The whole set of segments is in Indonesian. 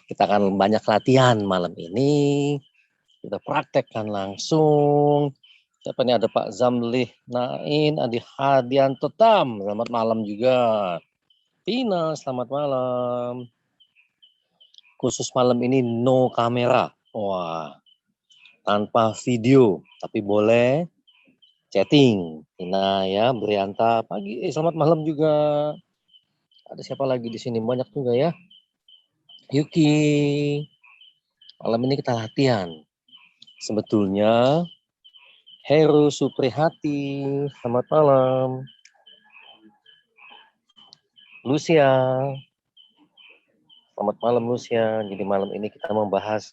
Kita akan banyak latihan malam ini. Kita praktekkan langsung. Siapa nih, ada Pak Zamlih Nain, Adi Hadianto Tam. Selamat malam juga. Tina, selamat malam. Khusus malam ini no kamera. Wah, tanpa video, tapi boleh chatting. Tina ya, Brianta pagi. Selamat malam juga. Ada siapa lagi di sini? Banyak juga ya. Yuki. Malam ini kita latihan. Sebetulnya Heru Suprihati, selamat malam. Lucia, selamat malam Lucia. Jadi malam ini kita membahas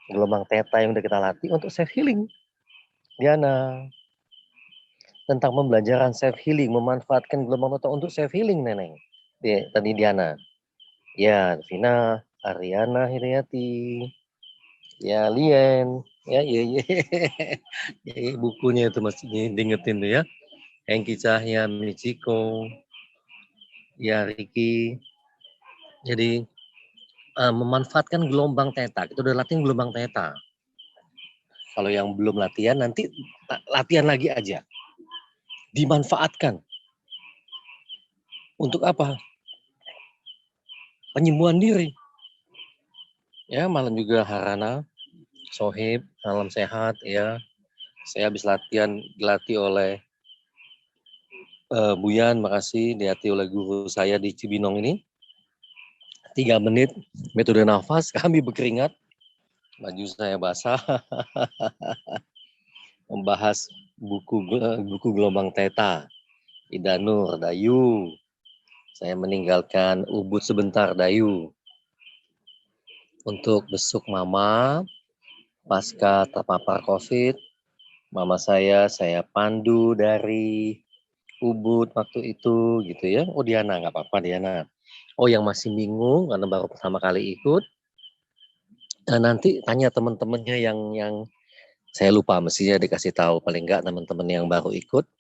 gelombang theta yang udah kita latih untuk self healing. Diana, tentang pembelajaran self healing, memanfaatkan gelombang theta untuk self healing, Neneng. Tadi Diana. Ya, Vina, Ariana Hidayati. Ya, Lien. Ya. Bukunya itu masih diingetin tuh ya. Hengki Cahya, Michiko. Ya, Ricky. Jadi memanfaatkan gelombang theta. Kita udah latihan gelombang theta. Kalau yang belum latihan, nanti latihan lagi aja. Dimanfaatkan. Untuk apa? Penyembuhan diri. Ya, malam juga Harana, Sohib, salam sehat ya. Saya habis latihan, dilatih oleh Buyan, makasih, dilatih oleh guru saya di Cibinong ini. 3 menit, metode nafas, kami berkeringat. Baju saya basah. Membahas buku gelombang theta. Ida Nur, Dayu. Saya meninggalkan Ubud sebentar, Dayu. Untuk besuk mama, pasca terpapar COVID. Mama saya pandu dari Ubud waktu itu, gitu ya. Oh Diana, nggak apa-apa Diana. Oh yang masih bingung, karena baru pertama kali ikut. Nanti tanya teman-temannya yang saya lupa, mestinya dikasih tahu. Paling nggak teman-teman yang baru ikut,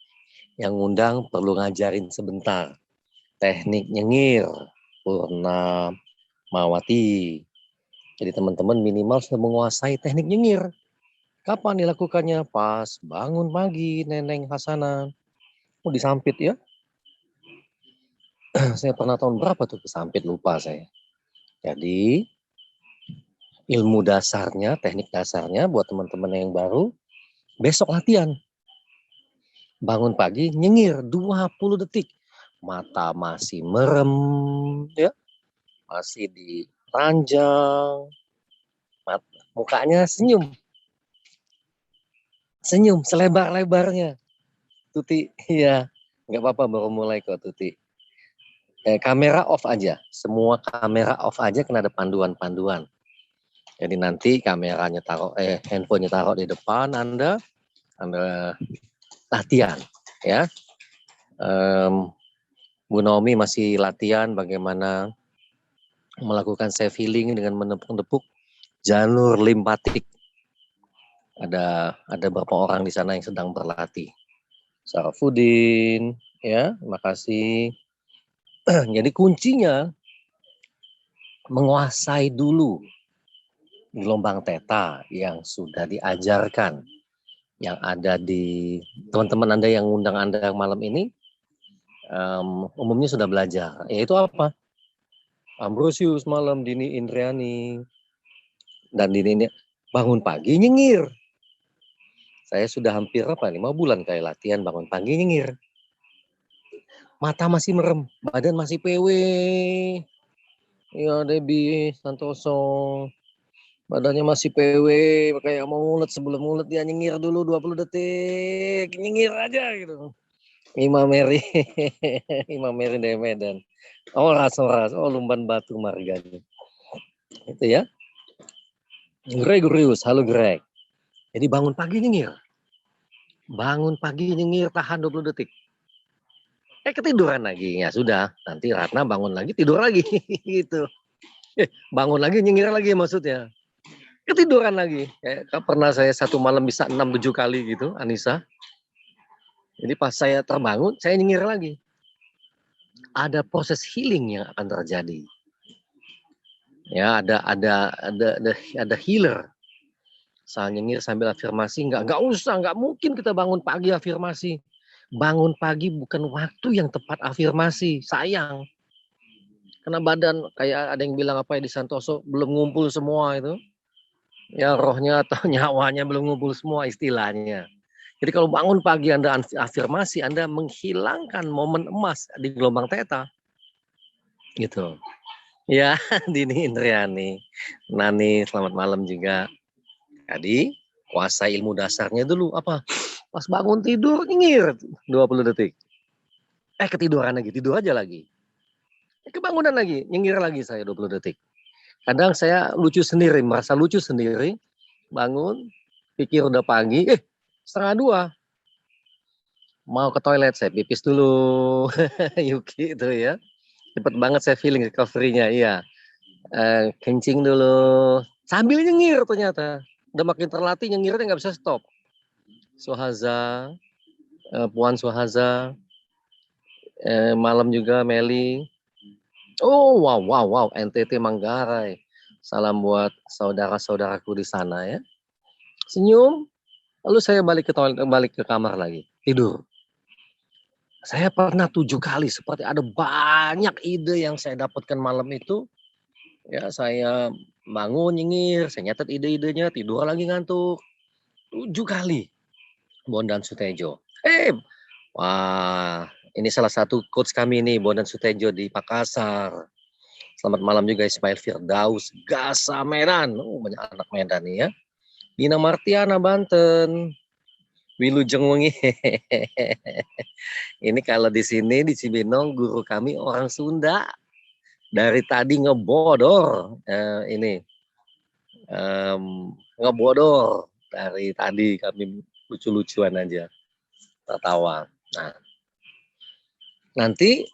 yang ngundang perlu ngajarin sebentar. Teknik nyengir, Purna Mawati. Jadi teman-teman minimal sudah menguasai teknik nyengir. Kapan dilakukannya? Pas bangun pagi, Neneng Hasanah. Oh disampit ya. Saya pernah tahun berapa tuh kesampit, lupa saya. Jadi ilmu dasarnya, teknik dasarnya buat teman-teman yang baru, besok latihan. Bangun pagi, nyengir 20 detik. Mata masih merem, ya, masih diranjang, mukanya senyum selebar-lebarnya. Tuti, iya, nggak apa-apa, baru mulai kok Tuti. Kamera off aja, semua kamera off aja, kena ada panduan-panduan. Jadi nanti kameranya handphonenya taruh di depan Anda latihan, ya. Bu Naomi masih latihan bagaimana melakukan self healing dengan menepuk-nepuk jalur limpatik. Ada beberapa orang di sana yang sedang berlatih. Sarafudin, ya, terima kasih. Jadi kuncinya menguasai dulu gelombang theta yang sudah diajarkan, yang ada di teman-teman Anda yang undang Anda malam ini, umumnya sudah belajar. Yaitu apa? Ambrosius malam, Dini Indriani, dan Dini bangun pagi nyengir. Saya sudah hampir 5 bulan kayak latihan bangun pagi nyengir. Mata masih merem, badan masih PW. Ya Debbie Santoso, badannya masih PW, kayak mau ngulet. Sebelum ngulet dia nyengir dulu 20 detik, nyengir aja gitu. Imam Mary, Imam Mary dari Medan. Oras, Lumban Batu Marga. Itu ya. Gregorius, halo Greg. Jadi bangun pagi nyengir. Bangun pagi nyengir, tahan 20 detik. Ketiduran lagi. Ya sudah, nanti Ratna bangun lagi, tidur lagi. Gitu. Bangun lagi, nyengir lagi maksudnya. Ketiduran lagi. Pernah saya satu malam bisa 6-7 kali gitu, Anissa. Jadi pas saya terbangun, saya nyengir lagi. ada proses healing yang akan terjadi. Ya, ada healer. Saya nyengir sambil afirmasi, nggak usah, nggak mungkin kita bangun pagi afirmasi. Bangun pagi bukan waktu yang tepat afirmasi, sayang. Karena badan, kayak ada yang bilang apa ya di Santoso, belum ngumpul semua itu. Ya rohnya atau nyawanya belum ngumpul semua istilahnya. Jadi kalau bangun pagi Anda afirmasi, Anda menghilangkan momen emas di gelombang theta. Gitu. Ya, Dini Indriani. Nani, selamat malam juga. Tadi kuasai ilmu dasarnya dulu apa? Pas bangun tidur nyengir 20 detik. Ketiduran lagi, tidur aja lagi. Kebangunan lagi, nyengir lagi saya 20 detik. Kadang saya lucu sendiri, merasa lucu sendiri. Bangun, pikir udah pagi, 1:30. Mau ke toilet, saya pipis dulu. Yuki itu ya. Cepet banget saya feeling recovery-nya, iya. Kencing dulu. Sambil nyengir ternyata. Udah makin terlatih nyengirnya nggak bisa stop. Suhaza, Puan Suhaza, malam juga Meli. Oh wow, NTT Manggarai. Salam buat saudara-saudaraku di sana ya. Senyum, lalu saya balik ke toilet, balik ke kamar lagi, tidur. Saya pernah 7 kali, seperti ada banyak ide yang saya dapatkan malam itu. Ya, saya bangun nyengir, saya nyatet ide-idenya, tidur lagi ngantuk. 7 kali. Bondan Sutejo. Wah, ini salah satu coach kami nih, Bondan Sutejo di Makassar. Selamat malam juga Ismail Firdaus, Gasa Medan. Banyak anak Medan nih ya. Dina Martiana Banten. Wilujeng Wengi. Ini kalau di sini di Cibinong guru kami orang Sunda. Dari tadi ngebodor ngebodor dari tadi kami lucu-lucuan aja tertawa. Nah, nanti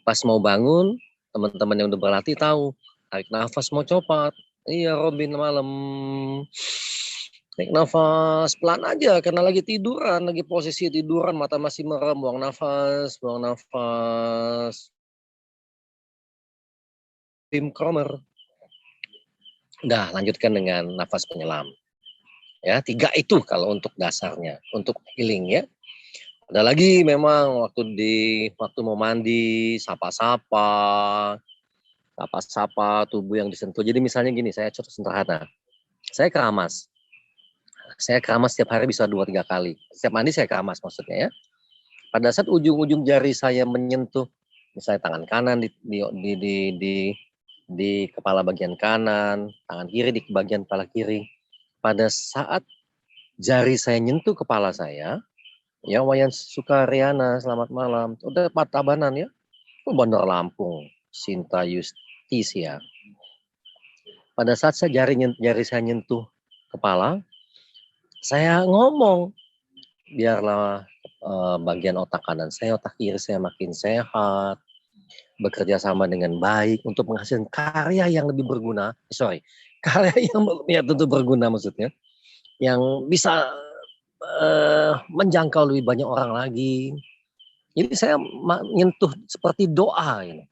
pas mau bangun teman-teman yang udah berlatih tahu tarik nafas mau copat. Iya Robin malam tarik nafas pelan aja karena lagi tiduran, lagi posisi tiduran, mata masih merem, buang nafas. Tim Kromer. Udah lanjutkan dengan nafas penyelam. Ya, 3 itu kalau untuk dasarnya, untuk healing ya. Ada lagi memang waktu mau mandi, sapa-sapa tubuh yang disentuh. Jadi misalnya gini, saya contoh sederhana. Saya keramas. Saya keramas setiap hari bisa 2-3 kali. Setiap mandi saya keramas maksudnya ya. Pada saat ujung-ujung jari saya menyentuh misalnya tangan kanan di kepala bagian kanan, tangan kiri di bagian kepala kiri. Pada saat jari saya nyentuh kepala saya, ya Wayan Sukariana, selamat malam. Udah Patabanan ya. Bandar Lampung, Sinta Justisia. Pada saat jari saya nyentuh kepala, saya ngomong, biarlah bagian otak kanan saya, otak kiri saya makin sehat, bekerja sama dengan baik untuk menghasilkan karya yang lebih berguna. Karya yang ya tentu berguna maksudnya, yang bisa menjangkau lebih banyak orang lagi. Jadi saya menyentuh seperti doa ini.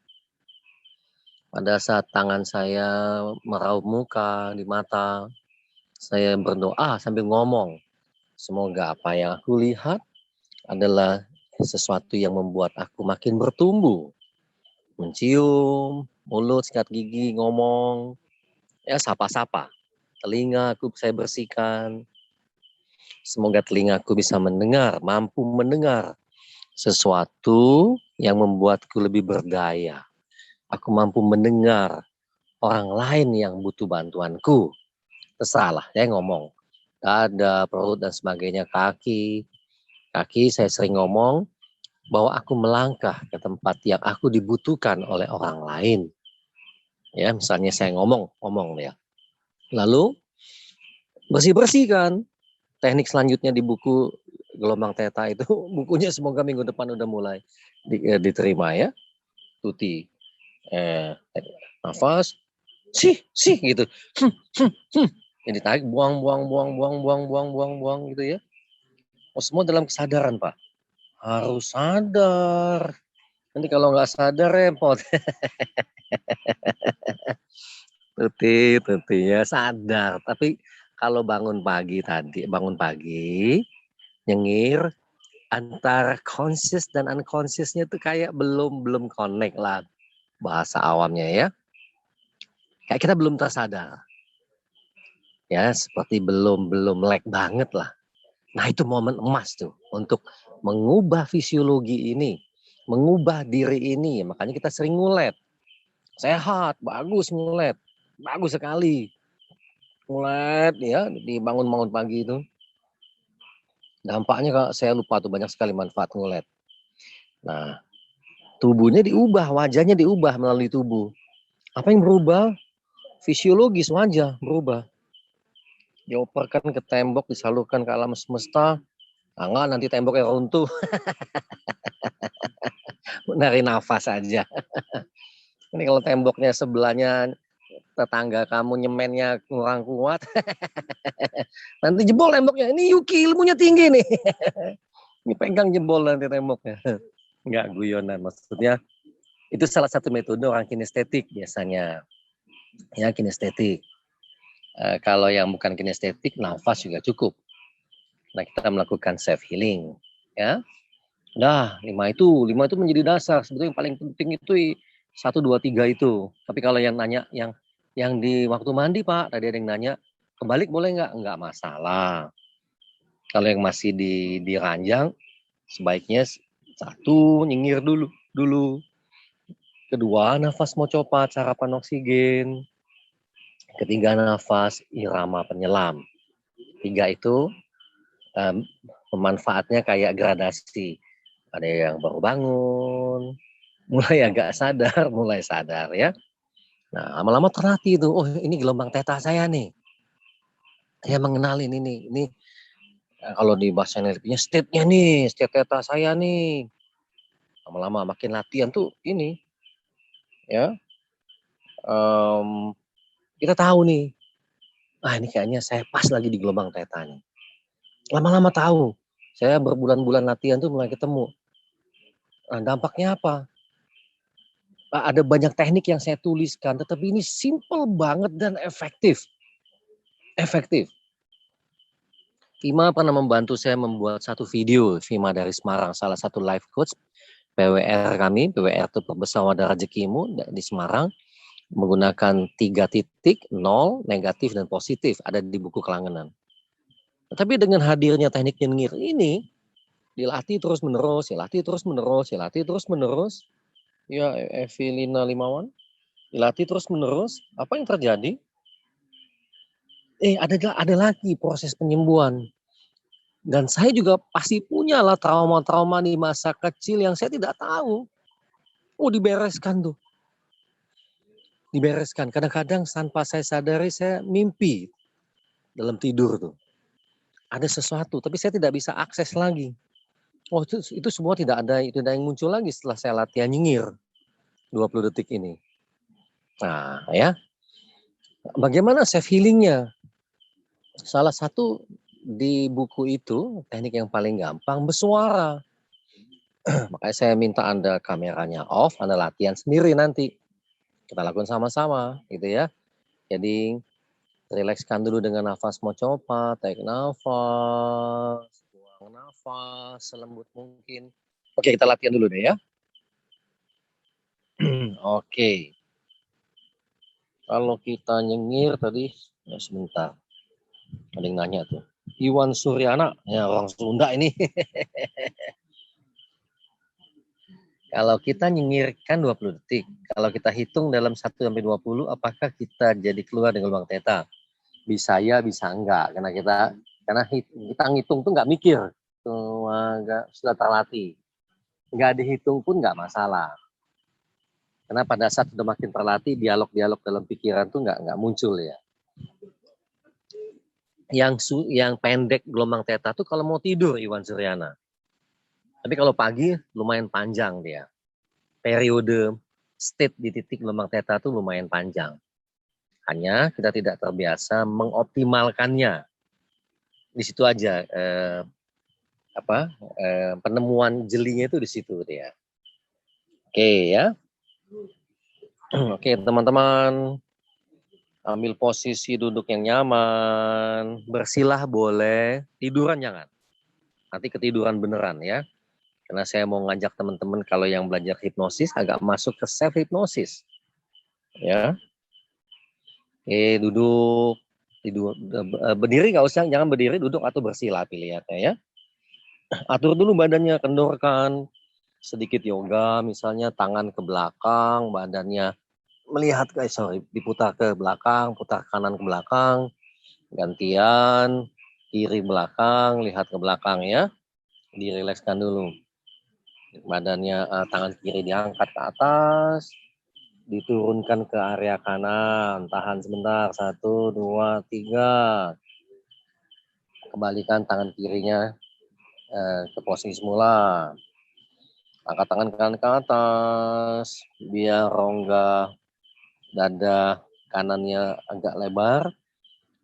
Pada saat tangan saya meraup muka di mata, saya berdoa sambil ngomong. Semoga apa yang aku lihat adalah sesuatu yang membuat aku makin bertumbuh. Mencium, mulut, sikat gigi, ngomong. Ya sapa-sapa. Telinga aku saya bersihkan. Semoga telingaku bisa mendengar, mampu mendengar sesuatu yang membuatku lebih berdaya. Aku mampu mendengar orang lain yang butuh bantuanku. Terserahlah, saya ngomong. Dada, perut, dan sebagainya, kaki. Kaki saya sering ngomong bahwa aku melangkah ke tempat yang aku dibutuhkan oleh orang lain. Ya, misalnya saya ngomong ya. Lalu bersih-bersih kan. Teknik selanjutnya di buku Gelombang Theta itu, bukunya semoga minggu depan udah mulai diterima ya. Tuti. Nafas. Sih gitu. Jadi tarik, buang gitu ya. Oh, semua dalam kesadaran, Pak. Harus sadar. Nanti kalau nggak sadar repot. Tuti ya sadar. Tapi kalau bangun pagi, nyengir, antara conscious dan unconsciousnya tuh kayak belum connect lah bahasa awamnya ya. Kayak kita belum tersadar. Ya, seperti belum lag banget lah. Nah, itu momen emas tuh untuk mengubah fisiologi ini, mengubah diri ini. Makanya kita sering ngulet. Sehat, bagus ngulet. Bagus sekali. Ngulet ya, dibangun-bangun pagi itu. Dampaknya kalau saya lupa tuh banyak sekali manfaat ngulet. Nah, tubuhnya diubah, wajahnya diubah melalui tubuh. Apa yang berubah? Fisiologis wajah berubah. Dioperkan ke tembok, disalurkan ke alam semesta. Enggak, nanti temboknya runtuh. Nari nafas aja. Ini kalau temboknya sebelahnya tetangga kamu nyemennya kurang kuat, nanti jebol temboknya. Ini Yuki ilmunya tinggi nih. Ini pegang jebol nanti temboknya. Enggak guyonan, maksudnya itu salah satu metode orang kinestetik biasanya. Ya, kinestetik. Kalau yang bukan kinestetik, nafas juga cukup. Nah, kita melakukan self healing, ya. Nah, lima itu menjadi dasar. Sebetulnya yang paling penting itu 1, 2, 3 itu. Tapi kalau yang nanya yang di waktu mandi Pak, tadi ada yang nanya, kebalik boleh nggak? Nggak masalah. Kalau yang masih di ranjang, sebaiknya 1, nyengir dulu. Kedua, nafas mau coba sarapan oksigen. Ketiga, nafas irama penyelam. 3 itu pemanfaatnya kayak gradasi. Ada yang baru bangun, mulai agak sadar, mulai sadar ya. Nah, lama-lama terlatih itu. Oh, ini gelombang teta saya nih. Saya mengenalin ini. Ini kalau di bahasa NLP-nya state-nya nih, state teta saya nih. Lama-lama makin latihan tuh ini ya. Kita tahu nih. Ini kayaknya saya pas lagi di gelombang teta nih. Lama-lama tahu. Saya berbulan-bulan latihan tuh mulai ketemu. Nah, dampaknya apa? Ada banyak teknik yang saya tuliskan, tetapi ini simple banget dan efektif. Vima pernah membantu saya membuat satu video, Vima dari Semarang, salah satu life coach PWR kami. PWR itu Perbesar Wadah Rezekimu di Semarang, menggunakan 3 titik, 0, negatif dan positif, ada di buku Kelangenan. Tapi dengan hadirnya teknik nyengir ini, dilatih terus menerus. Ya, Evelina Limawan, dilatih terus menerus. Apa yang terjadi? Ada lagi proses penyembuhan. Dan saya juga pasti punya lah trauma-trauma di masa kecil yang saya tidak tahu. Dibereskan tuh. Dibereskan. Kadang-kadang tanpa saya sadari saya mimpi dalam tidur tuh. Ada sesuatu, tapi saya tidak bisa akses lagi. Itu semua tidak ada yang muncul lagi setelah saya latihan nyengir 20 detik ini. Nah, ya. Bagaimana self healingnya? Salah satu di buku itu, teknik yang paling gampang, bersuara. Makanya saya minta Anda kameranya off, Anda latihan sendiri nanti. Kita lakukan sama-sama, gitu ya. Jadi, rilekskan dulu dengan nafas mocopa, tarik nafas, buang nafas, selembut mungkin. Oke, kita latihan dulu deh ya. Oke. Kalau kita nyengir tadi, ya sebentar. Ada yang nanya tuh. Iwan Suryana, ya orang Sunda ini. Kalau kita nyengirkan 20 detik, kalau kita hitung dalam 1-20, apakah kita jadi keluar dengan gelombang teta? Bisa ya, bisa enggak. Karena kita ngitung tuh nggak mikir. Sudah terlatih. Nggak dihitung pun nggak masalah. Karena pada saat sudah makin terlatih, dialog-dialog dalam pikiran tuh nggak muncul ya. Yang pendek gelombang teta tuh kalau mau tidur, Iwan Suryana. Tapi kalau pagi lumayan panjang dia. Periode state di titik gelombang teta tuh lumayan panjang. Hanya kita tidak terbiasa mengoptimalkannya. Di situ aja penemuan jelinya itu di situ dia. Oke ya. Oke teman-teman, ambil posisi duduk yang nyaman, bersilah boleh, tiduran jangan. Nanti ketiduran beneran ya. Karena saya mau ngajak teman-teman kalau yang belajar hipnosis agak masuk ke self hipnosis. Ya. Duduk, tidur, berdiri nggak usah, jangan berdiri, duduk atau bersila pilihannya ya. Atur dulu badannya, kendorkan, sedikit yoga, misalnya tangan ke belakang, badannya melihat diputar ke belakang, putar kanan ke belakang, gantian kiri belakang, lihat ke belakang ya, dirilekskan dulu. Badannya tangan kiri diangkat ke atas, diturunkan ke area kanan, tahan sebentar, 1, 2, 3. Kembalikan tangan kirinya ke posisi semula. Angkat tangan kanan ke atas, biar rongga dada kanannya agak lebar.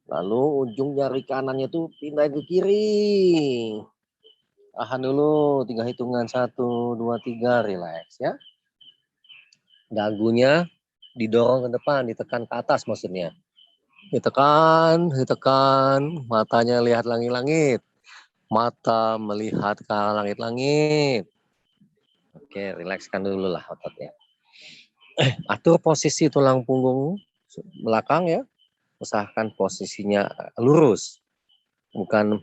Lalu ujung jari kanannya tuh pindah ke kiri. Tahan dulu, 3 hitungan, 1, 2, 3, relax ya. Dagunya didorong ke depan, ditekan ke atas maksudnya. Ditekan, ditekan, matanya lihat langit-langit. Mata melihat ke arah langit-langit. Oke, rilekskan dulu lah ototnya. Atur posisi tulang punggung belakang ya. Usahakan posisinya lurus. Bukan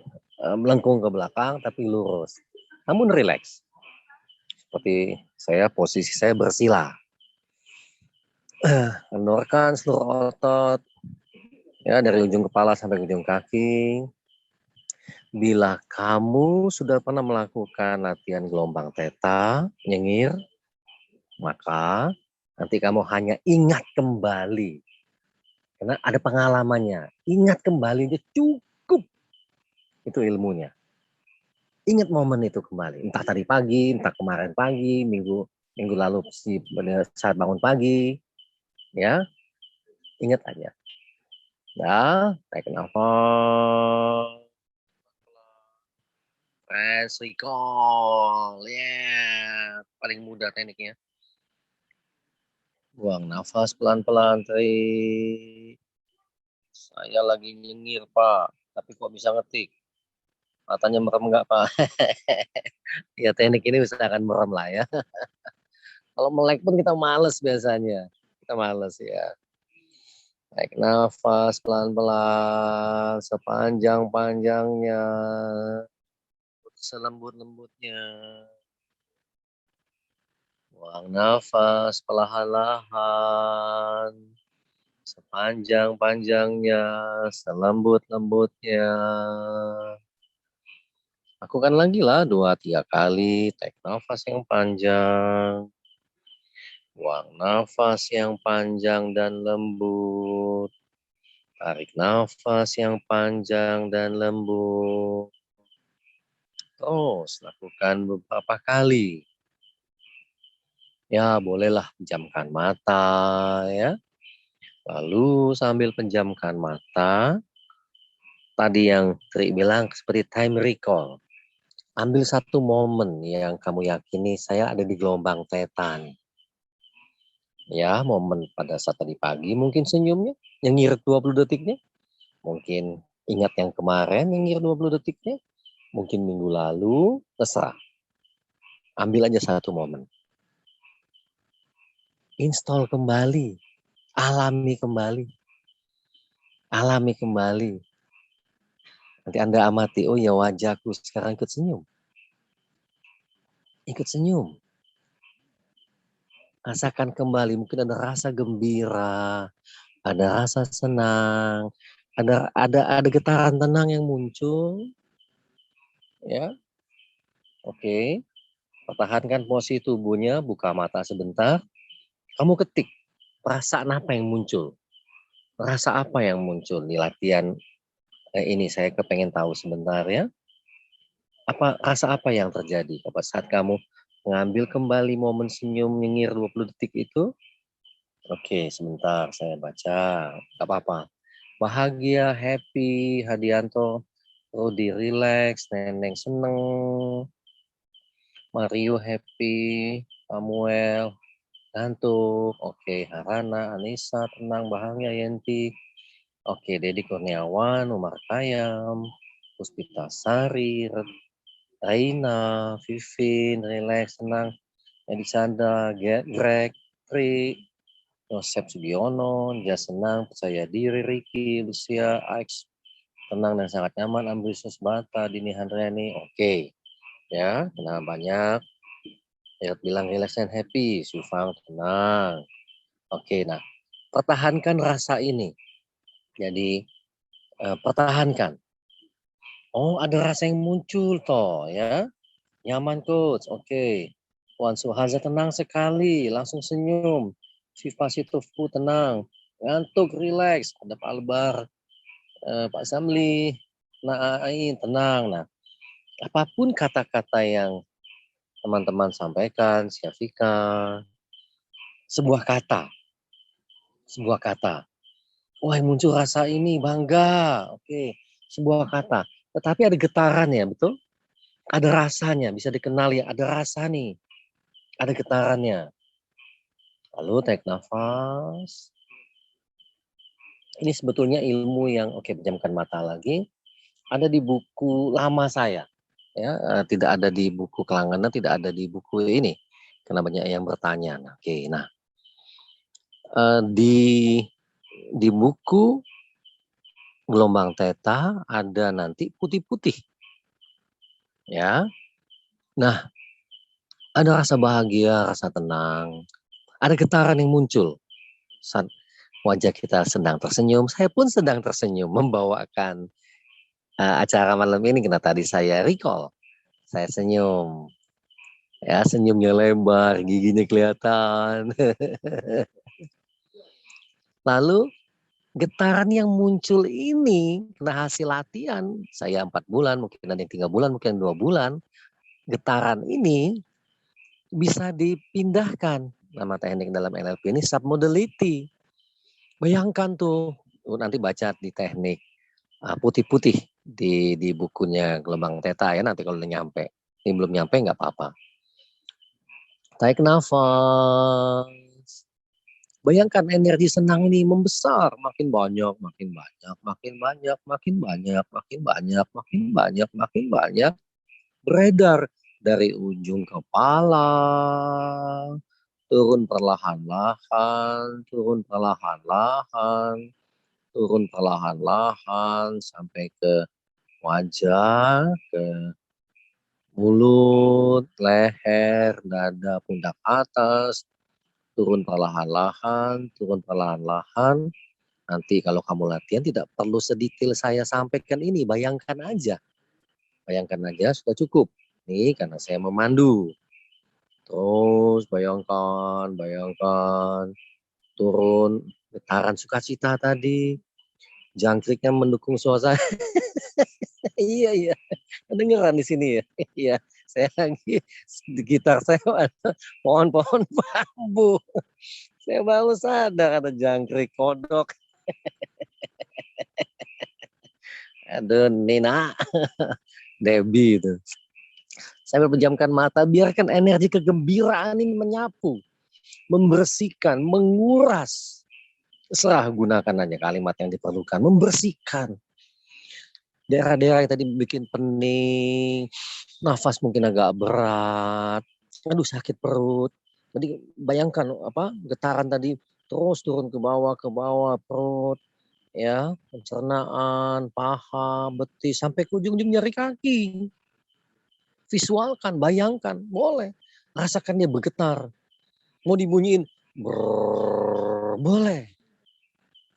melengkung ke belakang, tapi lurus. Namun rileks. Seperti posisi saya bersila. Kendorkan seluruh otot. Ya, dari ujung kepala sampai ujung kaki. Bila kamu sudah pernah melakukan latihan gelombang theta, nyengir, maka nanti kamu hanya ingat kembali. Karena ada pengalamannya. Ingat kembali itu cukup. Itu ilmunya. Ingat momen itu kembali. Entah tadi pagi, entah kemarin pagi, minggu lalu saat bangun pagi. Ya, ingat aja. Ya, tarik nafas. Press recall. Yeah. Paling mudah tekniknya. Buang nafas pelan-pelan, tarik. Saya lagi nyengir, Pak. Tapi kok bisa ngetik? Matanya merem nggak, Pak? Ya, teknik ini usahakan merem lah ya. Kalau melek pun kita males biasanya. Kita males ya. Tarik nafas pelan-pelan, sepanjang-panjangnya. Selembut-lembutnya. Buang nafas perlahan-lahan. Sepanjang-panjangnya, selembut-lembutnya. Lakukan lagi lah 2-3 kali. Tarik nafas yang panjang. Buang nafas yang panjang dan lembut. Tarik nafas yang panjang dan lembut. Terus lakukan beberapa kali. Ya, bolehlah pejamkan mata ya. Lalu sambil pejamkan mata, tadi yang Tri bilang seperti time recall. Ambil satu momen yang kamu yakini saya ada di gelombang theta. Ya, momen pada saat tadi pagi mungkin senyumnya, nyengir 20 detiknya. Mungkin ingat yang kemarin nyengir 20 detiknya. Mungkin minggu lalu, terserah. Ambil aja satu momen. Install kembali. Alami kembali. Alami kembali. Nanti Anda amati, oh ya wajahku sekarang ikut senyum. Ikut senyum. Rasakan kembali, mungkin ada rasa gembira, ada rasa senang, ada getaran tenang yang muncul. Ya. Oke. Pertahankan posisi tubuhnya, buka mata sebentar. Kamu ketik perasaan apa yang muncul? Rasa apa yang muncul di latihan ini? Saya kepengen tahu sebentar ya. Rasa apa yang terjadi pada saat kamu mengambil kembali momen senyum nyengir 20 detik itu? Oke, sebentar saya baca. Gak apa-apa. Bahagia, happy, Hadianto, Rudi relax, Neneng seneng, Mario happy, Samuel ngantuk. Oke, Harana, Anissa, tenang, Bahagia, Yenti. Oke, Dedi Kurniawan, Umar Kayam, Puspita Sari, Raina, Vivin, relax, tenang. Edisanda, Greg, Tri, Yosep Sugiono, dia senang, percaya diri, Ricky, Lucia, Alex, tenang dan sangat nyaman, ambisius Bata, Dini Handriani, oke. Ya, tenang banyak. Ya, bilang relax and happy, Sufang, tenang. Oke, nah, pertahankan rasa ini. Jadi, pertahankan. Oh, ada rasa yang muncul toh, ya. Nyaman coach, oke. Wan Suhaza tenang sekali, langsung senyum. Viva Situfu tenang, ngantuk, relax. Ada Pak Albar, Pak Samli, Na'ain, tenang. Nah, apapun kata-kata yang teman-teman sampaikan, Syafika, sebuah kata. Wah, yang muncul rasa ini, bangga. Oke, sebuah kata. Tetapi ada getarannya, betul? Ada rasanya, bisa dikenali, ada rasa nih. Ada getarannya. Lalu tarik nafas. Ini sebetulnya ilmu yang, oke, pejamkan mata lagi. Ada di buku lama saya. Ya, tidak ada di buku Kelanganan, tidak ada di buku ini. Karena banyak yang bertanya. Nah, oke, nah. Di buku Gelombang Theta ada nanti putih-putih. Ya. Nah, ada rasa bahagia, rasa tenang. Ada getaran yang muncul saat wajah kita sedang tersenyum. Saya pun sedang tersenyum membawakan acara malam ini, karena tadi saya recall. Saya senyum. Ya, senyumnya lebar, giginya kelihatan. Lalu getaran yang muncul ini karena hasil latihan, saya 4 bulan, mungkin ada yang 3 bulan, mungkin 2 bulan. Getaran ini bisa dipindahkan. Nama teknik dalam NLP ini submodality. Bayangkan tuh, nanti baca di teknik putih-putih di bukunya Gelombang Theta ya, nanti kalau udah nyampe. Ini belum nyampe nggak apa-apa. Tarik nafas. Bayangkan energi senang ini membesar, makin banyak, makin banyak, makin banyak, makin banyak, makin banyak, makin banyak, makin banyak, beredar dari ujung kepala, turun perlahan-lahan, turun perlahan-lahan, turun perlahan-lahan sampai ke wajah, ke mulut, leher, dada, pundak atas, turun perlahan-lahan, turun perlahan-lahan. Nanti kalau kamu latihan tidak perlu sedetail saya sampaikan ini, bayangkan aja. Bayangkan aja sudah cukup. Nih karena saya memandu. Terus bayangkan, turun getaran sukacita tadi. Jangkriknya mendukung suasana. Iya, iya. Kedengeran di sini ya. Iya, saya lagi di gitar saya ada pohon-pohon bambu. Saya baru sadar ada jangkrik, kodok. Aduh, Nina. Debbie itu. Saya berpejamkan mata, biarkan energi kegembiraan ini menyapu, membersihkan, menguras. Serah gunakan aja kalimat yang diperlukan, membersihkan. Daerah-daerah yang tadi bikin pening, nafas mungkin agak berat, aduh sakit perut. Jadi bayangkan apa getaran tadi terus turun ke bawah perut, ya, pencernaan, paha, betis, sampai ke ujung-ujung nyeri kaki. Visualkan, bayangkan, boleh. Rasakan dia bergetar. Mau dibunyiin, boleh.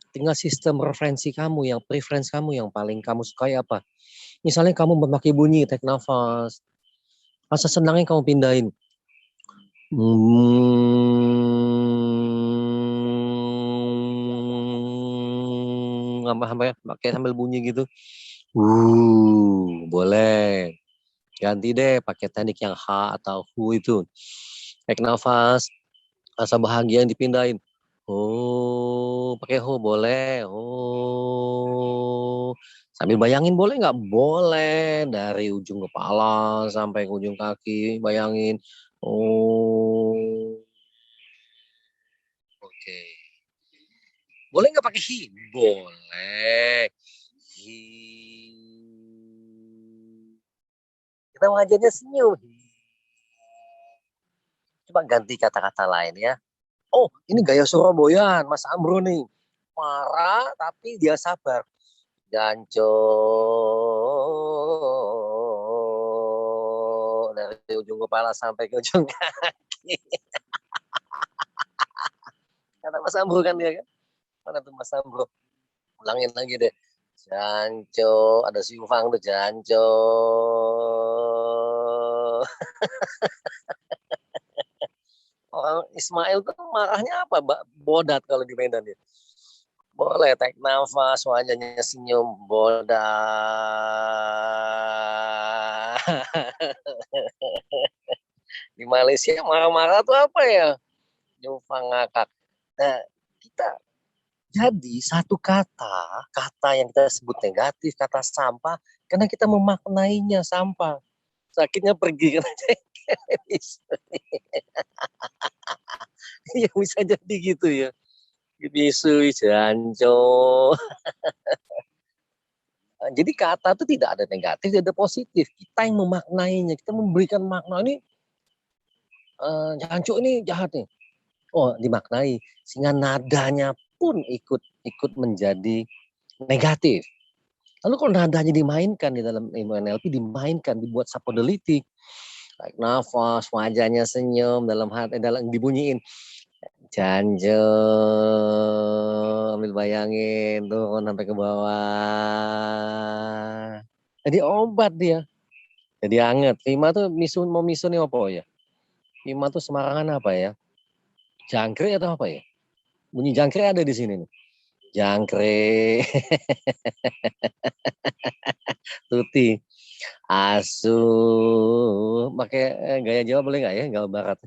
Tinggal sistem referensi kamu, yang preference kamu, yang paling kamu sukai apa. Misalnya kamu memakai bunyi, tarik nafas. Rasa senangnya kamu pindahin. Sambil bunyi gitu. Boleh. Ganti deh pakai teknik yang H atau Hu itu. Tarik nafas. Rasa bahagia yang dipindahin. Pakai Hu boleh. Sambil bayangin boleh nggak? Boleh. Dari ujung kepala sampai ke ujung kaki. Bayangin. Oke. Boleh nggak pakai hi? Boleh. Hi. Kita wajahnya senyum. Coba ganti kata-kata lain ya. Oh, ini gaya Surabayaan, Mas Amro nih. Marah tapi dia sabar. Janco dari ujung kepala sampai ke ujung kaki. Kata Mas Amro kan dia kan. Mana tuh Mas Amro? Ulangin lagi deh. Janco, ada si Ufang tuh Janco. Orang Ismail tuh marahnya apa, Mbak? Bodat kalau di Medan ya. Boleh tarik nafas, wajahnya senyum, bodat. Di Malaysia marah-marah tuh apa ya? Ufang ngakak. Nah, kita jadi satu kata yang kita sebut negatif, kata sampah, karena kita memaknainya sampah. Sakitnya pergi karena ya bisa jadi gitu ya. Bisu, janco. Jadi kata itu tidak ada negatif, tidak ada positif. Kita yang memaknainya, kita memberikan makna ini, janco ini jahat nih. Oh, dimaknai sehingga nadanya pun ikut menjadi negatif. Lalu kalau nadanya dimainkan di dalam ilmu NLP, dimainkan, dibuat sapodelitik, tarik nafas, wajahnya senyum, dalam hati, dalam dibunyiin, janjo, ambil bayangin, turun sampai ke bawah. Jadi obat dia, jadi anget. Lima tuh mau misu nih apa ya? Lima tuh Semarangan apa ya? Jangkrik atau apa ya? Bunyi jangkrik ada di sini nih. Jangkrik. Tuti. Asu. Pakai gaya Jawa boleh nggak ya? Jawa Barat.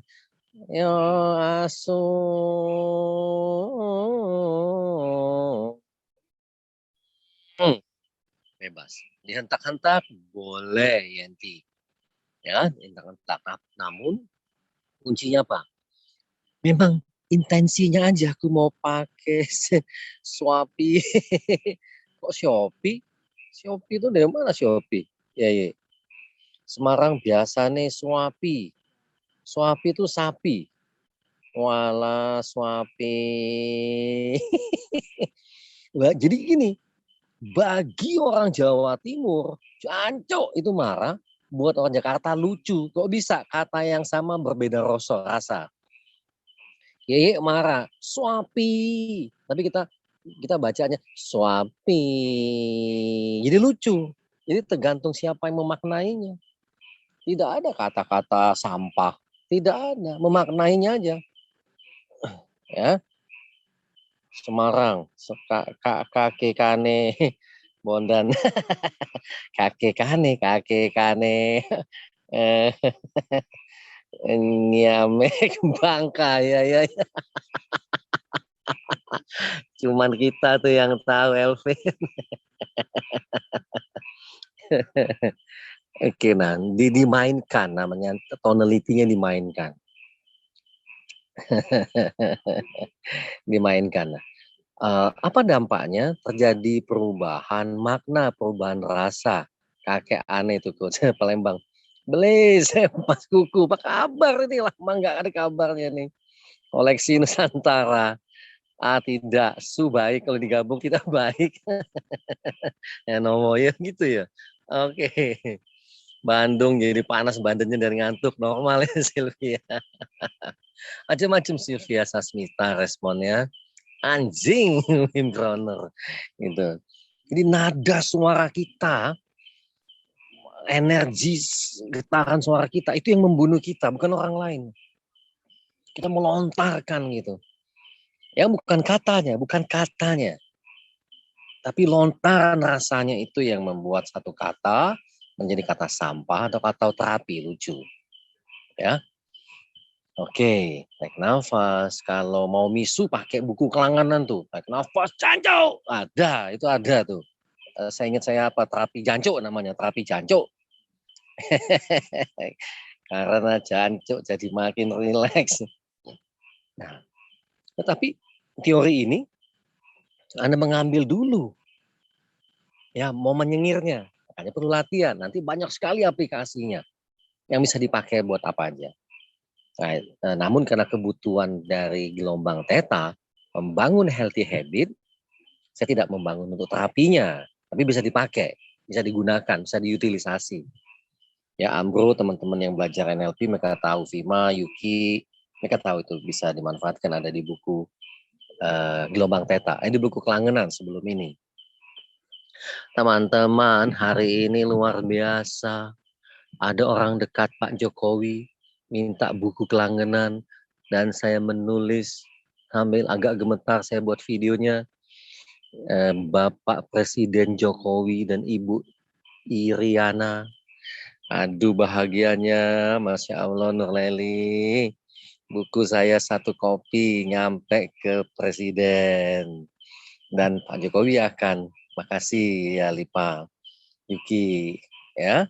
Yo asu. Bebas. Dihentak-hentak boleh, Yanti. Ya, dihentak-hentak. Namun kuncinya apa? Memang intensinya aja aku mau pakai Shopee. Kok Shopee? Shopee itu dari mana Shopee? Ya, ya. Semarang biasa nih Shopee. Shopee itu sapi. Wala Shopee. Jadi gini, bagi orang Jawa Timur, jancuk itu marah, buat orang Jakarta lucu. Kok bisa kata yang sama berbeda rasa? Yeye marah, Shopee. Tapi kita bacanya Shopee. Jadi lucu. Jadi tergantung siapa yang memaknainya. Tidak ada kata-kata sampah. Tidak ada. Memaknainya aja. Ya. Semarang. Kake kane. Bondan. Kake kane. Nyamek Bangka ya. Cuman kita tuh yang tahu Elvin. Oke, nah dimainkan namanya, tonalitinya dimainkan. Dimainkan. Apa dampaknya? Terjadi perubahan makna, perubahan rasa. Kakek aneh tuh coach Palembang. Belis, Mas Kuku, apa kabar ini? Lama nggak ada kabarnya nih. Koleksi Nusantara. Tidak, baik kalau digabung kita baik. Ya ya gitu ya. Oke. Bandung jadi panas badannya dari ngantuk, normal ya Sylvia. Macam-macam Sylvia Sasmita responnya. Anjing Wim Groner gitu. Jadi nada suara kita, energi getaran suara kita itu yang membunuh kita, bukan orang lain. Kita melontarkan gitu. Ya bukan katanya. Tapi lontaran rasanya itu yang membuat satu kata menjadi kata sampah atau kata terapi lucu. Ya. Oke, tarik nafas. Kalau mau misu pakai buku kelanganan tuh. Tarik nafas, jancuk. Itu ada tuh. Saya ingat saya apa, terapi jancuk namanya, terapi jancuk. Karena jancuk jadi makin rileks. Nah, tetapi teori ini, Anda mengambil dulu ya momen nyengirnya. Makanya perlu latihan. Nanti banyak sekali aplikasinya yang bisa dipakai buat apa aja. Namun karena kebutuhan dari gelombang theta membangun healthy habit, saya tidak membangun untuk terapinya, tapi bisa dipakai, bisa digunakan, bisa diutilisasi. Ya Ambro, teman-teman yang belajar NLP, mereka tahu, Vima, Yuki, mereka tahu itu bisa dimanfaatkan, ada di buku gelombang theta, di buku kelangenan sebelum ini. Teman-teman, hari ini luar biasa. Ada orang dekat Pak Jokowi minta buku kelangenan dan saya menulis sambil agak gemetar, saya buat videonya. Bapak Presiden Jokowi dan Ibu Iriana. Aduh bahagianya, Masya Allah Nurleli. Buku saya 1 kopi nyampe ke Presiden. Dan Pak Jokowi akan, makasih ya Lipa, Yuki, ya.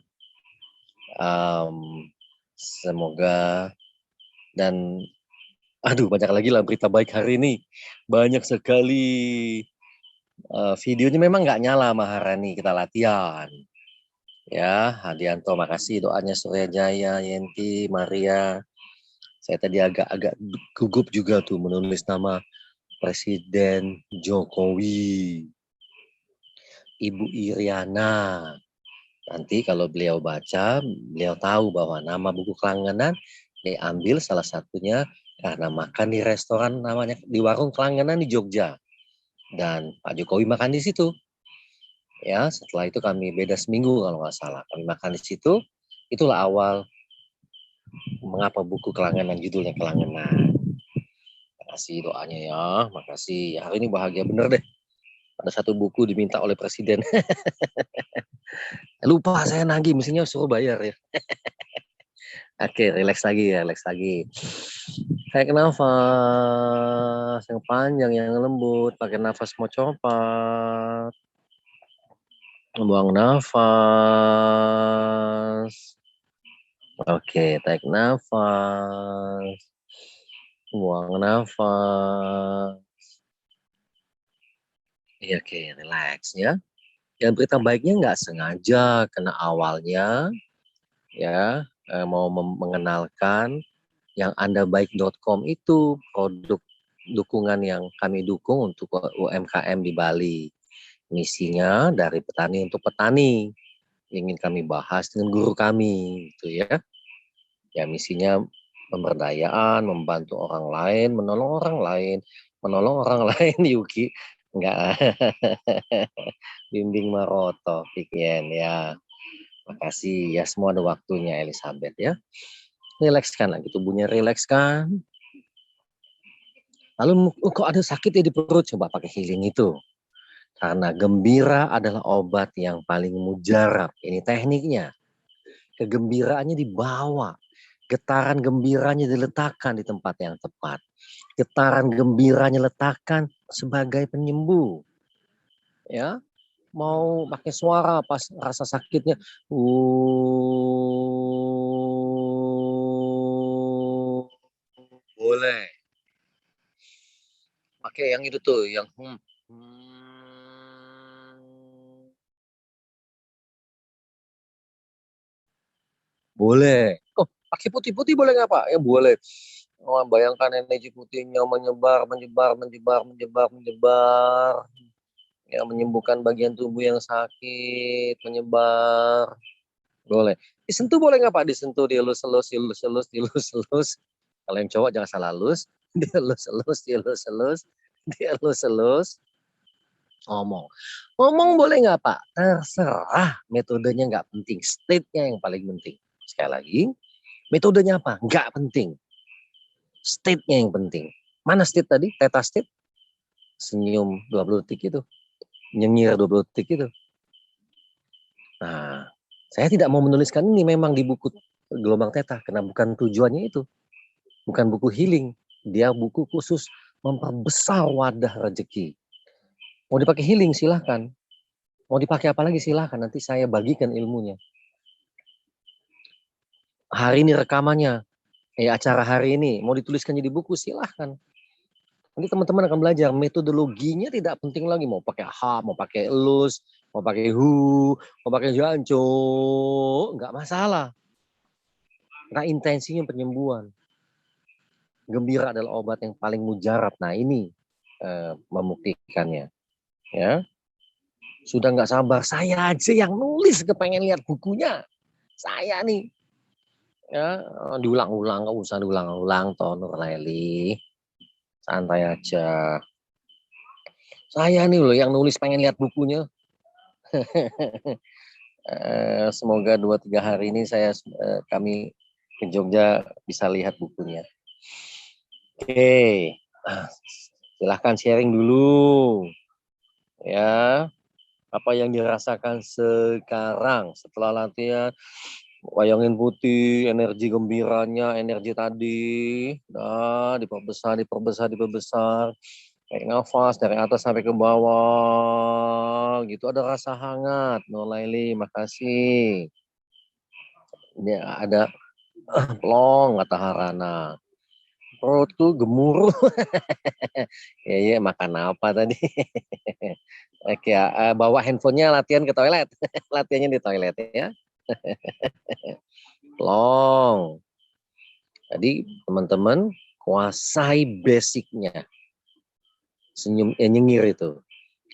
Semoga, dan aduh banyak lagi lah berita baik hari ini. Banyak sekali videonya, memang nggak nyala Maharani, kita latihan. Ya, Hadianto, makasih doanya, Surya Jaya, Yenti, Maria. Saya tadi agak gugup juga tuh menulis nama Presiden Jokowi, Ibu Iriana. Nanti kalau beliau baca, beliau tahu bahwa nama buku kelangenan diambil salah satunya karena makan di restoran namanya, di warung kelangenan di Jogja. Dan Pak Jokowi makan di situ. Ya, setelah itu kami beda seminggu kalau nggak salah. Kami makan di situ. Itulah awal mengapa buku kelangenan judulnya kelangenan. Makasih doanya ya, makasih. Hari ini bahagia bener deh. Ada 1 buku diminta oleh Presiden. Lupa saya nagih, mestinya suruh bayar ya. Oke, relax lagi ya, relax lagi. Tarik nafas yang panjang, yang lembut. Pakai nafas mau copat. Buang nafas. Oke, tarik nafas. Buang nafas. Iya, oke, relax ya. Dan berita baiknya nggak sengaja kena awalnya, ya, mau mengenalkan yang andabaik.com itu produk dukungan yang kami dukung untuk UMKM di Bali. Misinya dari petani untuk petani. Ingin kami bahas dengan guru kami, gitu ya. Ya, misinya pemberdayaan, membantu orang lain, menolong orang lain, Yuki. Enggak. Bimbing Maroto, Fikien ya. Makasih ya, semua ada waktunya Elizabeth ya. Rilekskan lagi tubuhnya, rilekskan. Lalu kok ada sakit ya di perut, coba pakai healing itu. Karena gembira adalah obat yang paling mujarab. Ini tekniknya. Kegembiraannya dibawa. Getaran gembiranya diletakkan di tempat yang tepat. Getaran gembiranya letakkan sebagai penyembuh. Ya, mau pakai suara pas rasa sakitnya, boleh. Pakai yang itu tuh, yang boleh. Oh, pakai putih-putih boleh nggak Pak? Ya boleh. Oh, bayangkan energi putihnya menyebar, menyebar. Ya, menyembuhkan bagian tubuh yang sakit, menyebar. Boleh. Disentuh boleh nggak Pak? Disentuh, dielus-elus, dielus-elus, dielus-elus. Kalau yang cowok jangan salah elus. Dielus-elus, dielus-elus, dielus-elus. Ngomong boleh nggak Pak? Terserah, metodenya nggak penting, state-nya yang paling penting. Sekali lagi, metodenya apa? Nggak penting, state-nya yang penting. Mana state tadi? Theta state? Senyum 20 detik itu, nyengir 20 detik itu. Nah, saya tidak mau menuliskan ini memang di buku gelombang theta, karena bukan tujuannya itu. Bukan buku healing, dia buku khusus memperbesar wadah rezeki. Mau dipakai healing silahkan, mau dipakai apa lagi silahkan, nanti saya bagikan ilmunya. Hari ini rekamannya, acara hari ini mau dituliskan jadi buku silahkan. Nanti teman-teman akan belajar metodologinya, tidak penting lagi mau pakai H, mau pakai elus, mau pakai hu, mau pakai janco, nggak masalah. Nah, intensinya penyembuhan. Gembira adalah obat yang paling mujarab. Nah, ini membuktikannya. Ya, sudah nggak sabar. Saya aja yang nulis, kepengen lihat bukunya. Saya nih, ya diulang-ulang, nggak usah diulang-ulang, toh Nurlaili. Santai aja. Saya nih loh yang nulis, pengen lihat bukunya. Semoga 2-3 hari ini kami ke Jogja bisa lihat bukunya. Oke, silahkan sharing dulu ya, apa yang dirasakan sekarang setelah latihan wayangin putih, energi gembiranya, energi tadi, nah diperbesar, kayak nafas dari atas sampai ke bawah, gitu. Ada rasa hangat, Nolaili, makasih. Ini ada plong, kata Harana. Perutku gemuruh. Ya, makan apa tadi? Oke, bawa handphonenya latihan ke toilet. Latihannya di toilet ya. Long. Jadi teman-teman kuasai basicnya. Senyum, nyengir itu.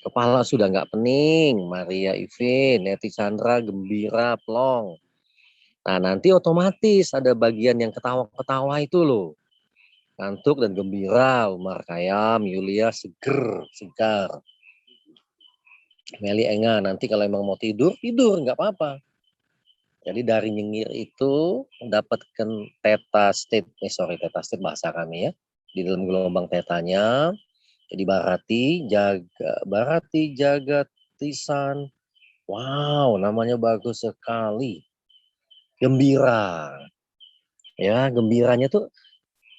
Kepala sudah nggak pening. Maria Ivin, Neti Chandra, gembira, plong. Nah, nanti otomatis ada bagian yang ketawa-ketawa itu loh. Ngantuk dan gembira. Umar Kayam, Yulia segar. Meli Enga, nanti kalau emang mau tidur, nggak apa-apa. Jadi dari nyengir itu mendapatkan theta state bahasa kami ya, di dalam gelombang tetanya. Jadi Barati Jagatisan, wow, namanya bagus sekali. Gembira, ya gembiranya tuh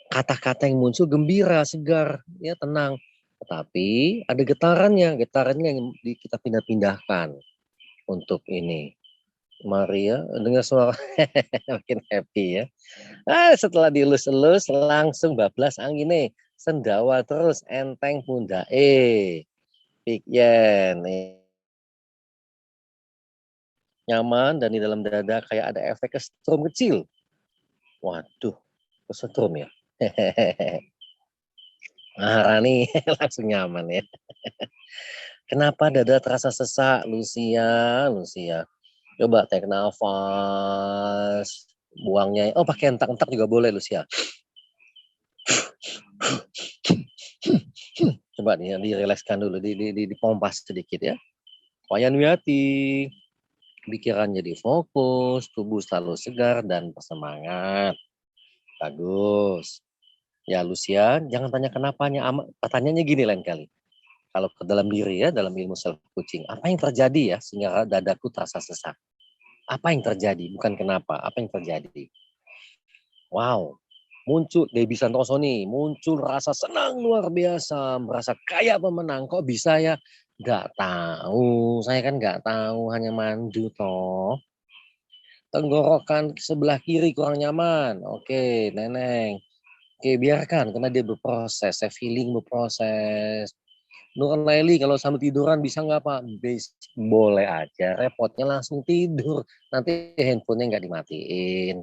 kata-kata yang muncul gembira, segar, ya tenang. Tetapi ada getarannya yang kita pindah-pindahkan untuk ini. Maria dengar suara makin happy ya. Setelah dielus-elus langsung bablas angin nih. Sendawa terus enteng punda. Pikyen. Nyaman dan di dalam dada kayak ada efek kesetrum kecil. Waduh, kesetrum ya. Rani langsung nyaman ya. Kenapa dada terasa sesak, Lucia? Coba tarik nafas, buangnya. Oh, pakai entak-entak juga boleh, Lucia. Coba dirilekskan dulu, dipompas sedikit ya. Wayan Wiati, pikiran jadi fokus, tubuh selalu segar dan bersemangat. Bagus. Ya Lucia, jangan tanya kenapanya, pertanyaannya gini lain kali. Kalau ke dalam diri ya, dalam ilmu self coaching, apa yang terjadi ya sehingga dadaku terasa sesak? Apa yang terjadi? Bukan kenapa, apa yang terjadi? Wow, muncul Debbie Santoso nih, muncul rasa senang luar biasa, merasa kayak pemenang. Kok bisa ya? Nggak tahu, saya kan nggak tahu, hanya mandu toh. Tenggorokan sebelah kiri kurang nyaman. Oke, Neneng. Oke, biarkan karena dia berproses, saya feeling berproses. Nur Laili kalau sambil tiduran bisa nggak Pak? Boleh aja, repotnya langsung tidur. Nanti handphonenya nggak dimatiin.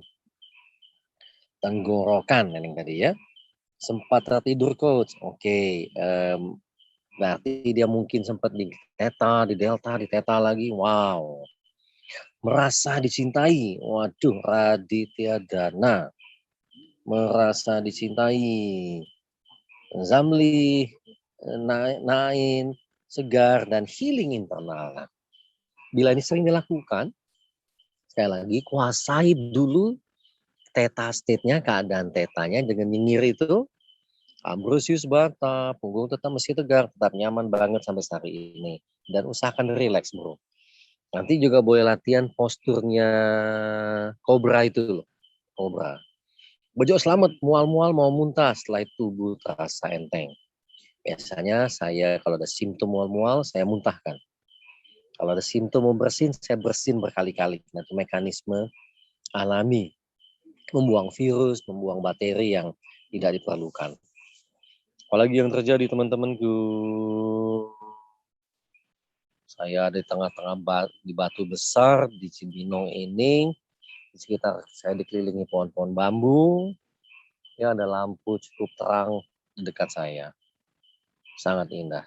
Tenggorokan Neneng tadi ya. Sempat tertidur coach. Oke, berarti dia mungkin sempat di theta, di delta, di theta lagi. Wow. Merasa dicintai. Waduh, Raditya Dana. Merasa dicintai. Zamli, Nain, segar, dan healing internal. Bila ini sering dilakukan, sekali lagi, kuasai dulu theta state-nya, keadaan tetanya dengan nyengir itu. Ambrosius bata, punggung tetap meski tegar, tetap nyaman banget sampai hari ini. Dan usahakan relax bro. Nanti juga boleh latihan posturnya kobra itu loh. Kobra. Bejo selamat, mual-mual mau muntah setelah tubuh terasa enteng. Biasanya saya kalau ada simptom mual-mual, saya muntahkan. Kalau ada simptom mau bersin, saya bersin berkali-kali. Nah, itu mekanisme alami. Membuang virus, membuang bakteri yang tidak diperlukan. Apalagi yang terjadi teman-temanku. Saya di tengah-tengah di batu besar di Cibinong ini. Di sekitar saya dikelilingi pohon-pohon bambu. Ya, ada lampu cukup terang di dekat saya. Sangat indah.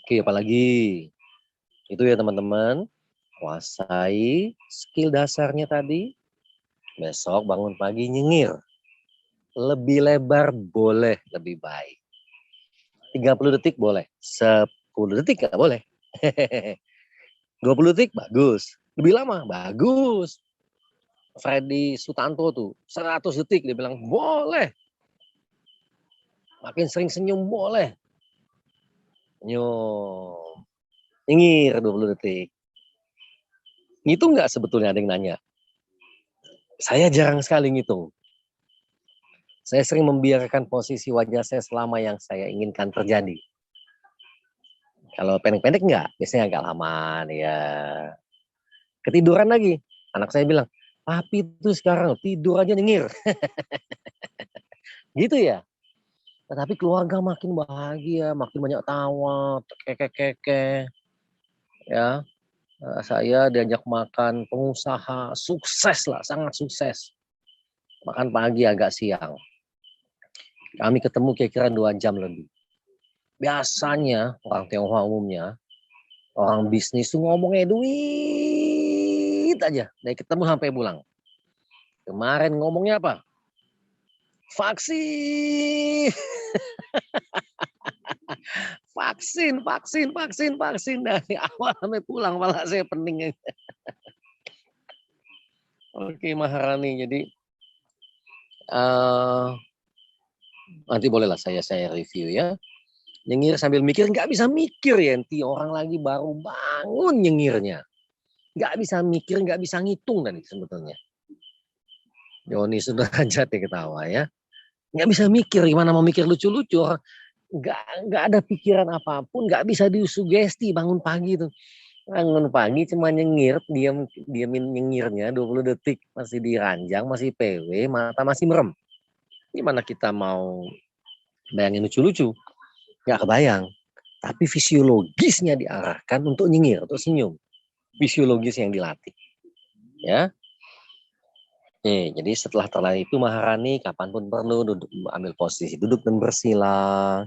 Oke, apalagi itu ya teman-teman. Kuasai skill dasarnya tadi. Besok bangun pagi nyengir. Lebih lebar boleh, lebih baik. 30 detik boleh. 10 detik nggak boleh. 20 detik bagus. Lebih lama bagus. Freddy Sutanto tuh 100 detik dia bilang boleh. Makin sering senyum boleh. Senyum. Nyengir 20 detik. Ngitung nggak sebetulnya, ada yang nanya. Saya jarang sekali ngitung. Saya sering membiarkan posisi wajah saya selama yang saya inginkan terjadi. Kalau pendek-pendek enggak, biasanya agak lama ya. Ketiduran lagi. Anak saya bilang, papi itu sekarang tidur aja nyengir. Gitu ya. Tetapi keluarga makin bahagia, makin banyak tawa, keke. Ya, saya diajak makan pengusaha, sukses lah, sangat sukses. Makan pagi agak siang. Kami ketemu kira-kira 2 jam lebih. Biasanya orang Tionghoa umumnya, orang bisnis tuh ngomongnya duit aja. Dari ketemu sampai pulang. Kemarin ngomongnya apa? Vaksin. vaksin. Dari awal sampai pulang, malah saya pening. Oke, Maharani. Jadi, nanti bolehlah saya review ya. Nyengir sambil mikir, nggak bisa mikir ya. Nanti orang lagi baru bangun nyengirnya. Nggak bisa mikir, nggak bisa ngitung tadi sebetulnya. Yoni sudah aja ketawa ya. Nggak bisa mikir, gimana mau mikir lucu-lucu. Nggak ada pikiran apapun, nggak bisa disugesti bangun pagi tuh. Bangun pagi cuma nyengir, diamin nyengirnya 20 detik, masih diranjang, masih PW, mata masih merem. Gimana kita mau bayangin lucu-lucu? Nggak kebayang. Tapi fisiologisnya diarahkan untuk nyengir, untuk senyum. Fisiologis yang dilatih. Ya. Oke, jadi setelah itu Maharani kapanpun perlu duduk, ambil posisi duduk dan bersila.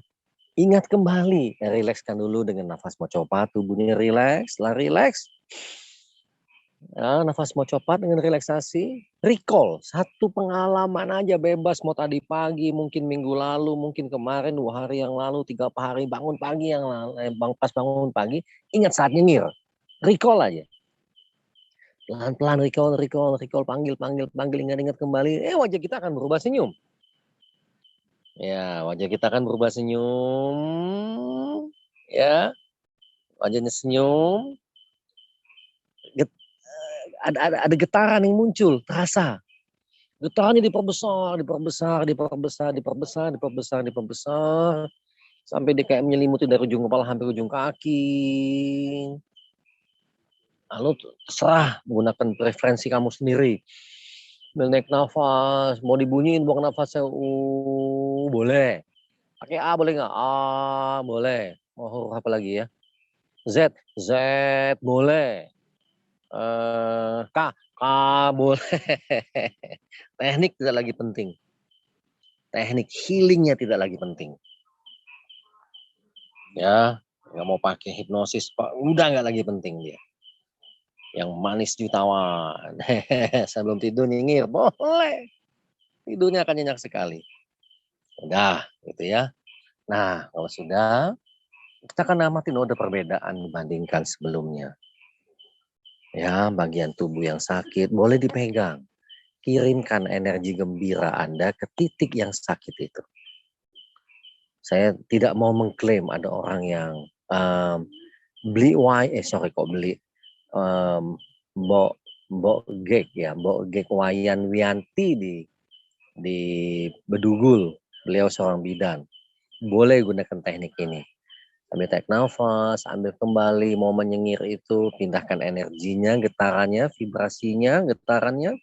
Ingat kembali, rilekskan dulu dengan nafas mocopat, tubuhnya rileks, setelah rileks, ya, nafas mocopat dengan relaksasi, recall satu pengalaman aja bebas, mau tadi pagi, mungkin minggu lalu, mungkin kemarin, 2 hari yang lalu, 3 hari bangun pagi yang lalu, pas bangun pagi, ingat saat nyengir, recall aja. Pelan-pelan recall, panggil, ingat kembali, wajah kita akan berubah senyum. Ya, wajah kita akan berubah senyum. Ya, wajahnya senyum. Ada getaran yang muncul, terasa. Getarannya diperbesar. Sampai dia kayak menyelimuti dari ujung kepala hampir ujung kaki. Lalu terserah menggunakan preferensi kamu sendiri. Naik nafas, mau dibunyiin buang nafasnya, boleh. Pakai A boleh nggak? A boleh. Mau huruf apa lagi ya? Z boleh. K boleh. Teknik tidak lagi penting. Teknik healingnya tidak lagi penting. Ya, nggak mau pakai hipnosis, udah nggak lagi penting dia. Yang manis jutawan. Sebelum tidur nyengir, boleh. Tidurnya akan nyenyak sekali. Udah, gitu ya. Nah, kalau sudah, kita akan amatin ada perbedaan dibandingkan sebelumnya. Ya, bagian tubuh yang sakit boleh dipegang. Kirimkan energi gembira Anda ke titik yang sakit itu. Saya tidak mau mengklaim ada orang yang beli Mbok Gek Wayan Wianti di Bedugul. Beliau seorang bidan. Boleh gunakan teknik ini. Ambil tarik nafas, ambil kembali, mau menyengir itu, pindahkan energinya, getarannya, vibrasinya, getarannya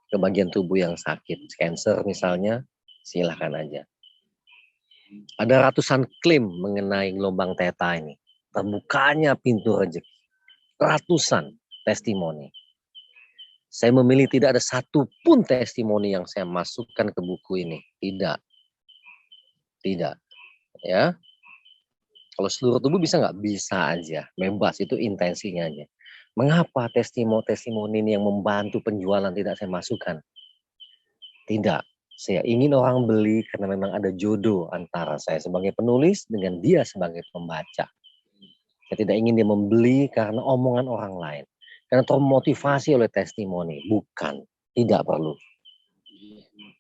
ke bagian tubuh yang sakit. Cancer misalnya, silahkan aja. Ada ratusan klaim mengenai gelombang theta ini. Terbukanya pintu rezeki. Ratusan testimoni. Saya memilih tidak ada satupun testimoni yang saya masukkan ke buku ini. Tidak. Tidak. Ya. Kalau seluruh tubuh bisa nggak? Bisa aja. Bebas, itu intensinya aja. Mengapa testimoni ini yang membantu penjualan tidak saya masukkan? Tidak. Saya ingin orang beli karena memang ada jodoh antara saya sebagai penulis dengan dia sebagai pembaca. Saya tidak ingin dia membeli karena omongan orang lain. Karena termotivasi oleh testimoni. Bukan. Tidak perlu.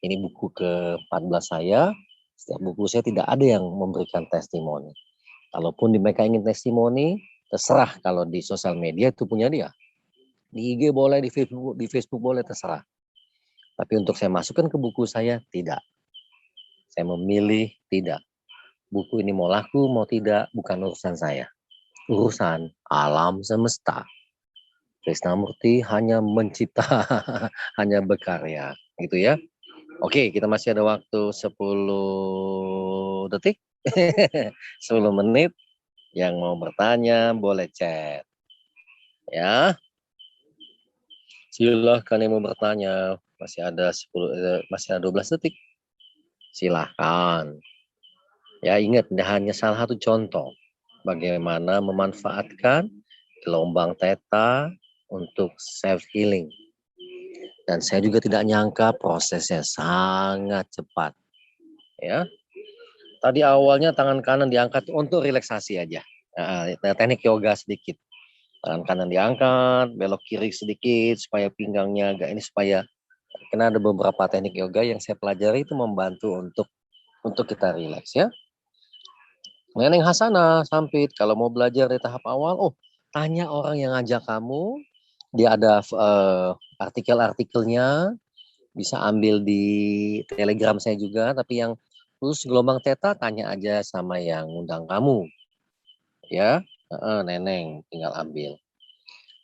Ini buku ke-14 saya. Setiap buku saya tidak ada yang memberikan testimoni. Kalaupun mereka ingin testimoni, terserah. Kalau di sosial media itu punya dia. Di IG boleh, di Facebook boleh, terserah. Tapi untuk saya masukkan ke buku saya, tidak. Saya memilih tidak. Buku ini mau laku, mau tidak, bukan urusan saya. Urusan alam semesta. Krisnamurti hanya mencipta, hanya berkarya. Gitu ya. Oke, kita masih ada waktu 10 detik. 10 menit. Yang mau bertanya boleh chat. Ya. Silahkan yang mau bertanya. Masih ada 12 detik. Silahkan. Ya, ingat, hanya salah satu contoh bagaimana memanfaatkan gelombang theta untuk self healing. Dan saya juga tidak nyangka prosesnya sangat cepat. Ya. Tadi awalnya tangan kanan diangkat untuk relaksasi aja. Teknik yoga sedikit. Tangan kanan diangkat, belok kiri sedikit supaya pinggangnya agak ini, supaya karena ada beberapa teknik yoga yang saya pelajari itu membantu untuk kita rileks ya. Neneng Hasana Sampit, kalau mau belajar di tahap awal, tanya orang yang ngajak kamu. Dia ada artikel-artikelnya, bisa ambil di Telegram saya juga. Tapi yang khusus gelombang theta, tanya aja sama yang undang kamu. Ya, Neneng tinggal ambil.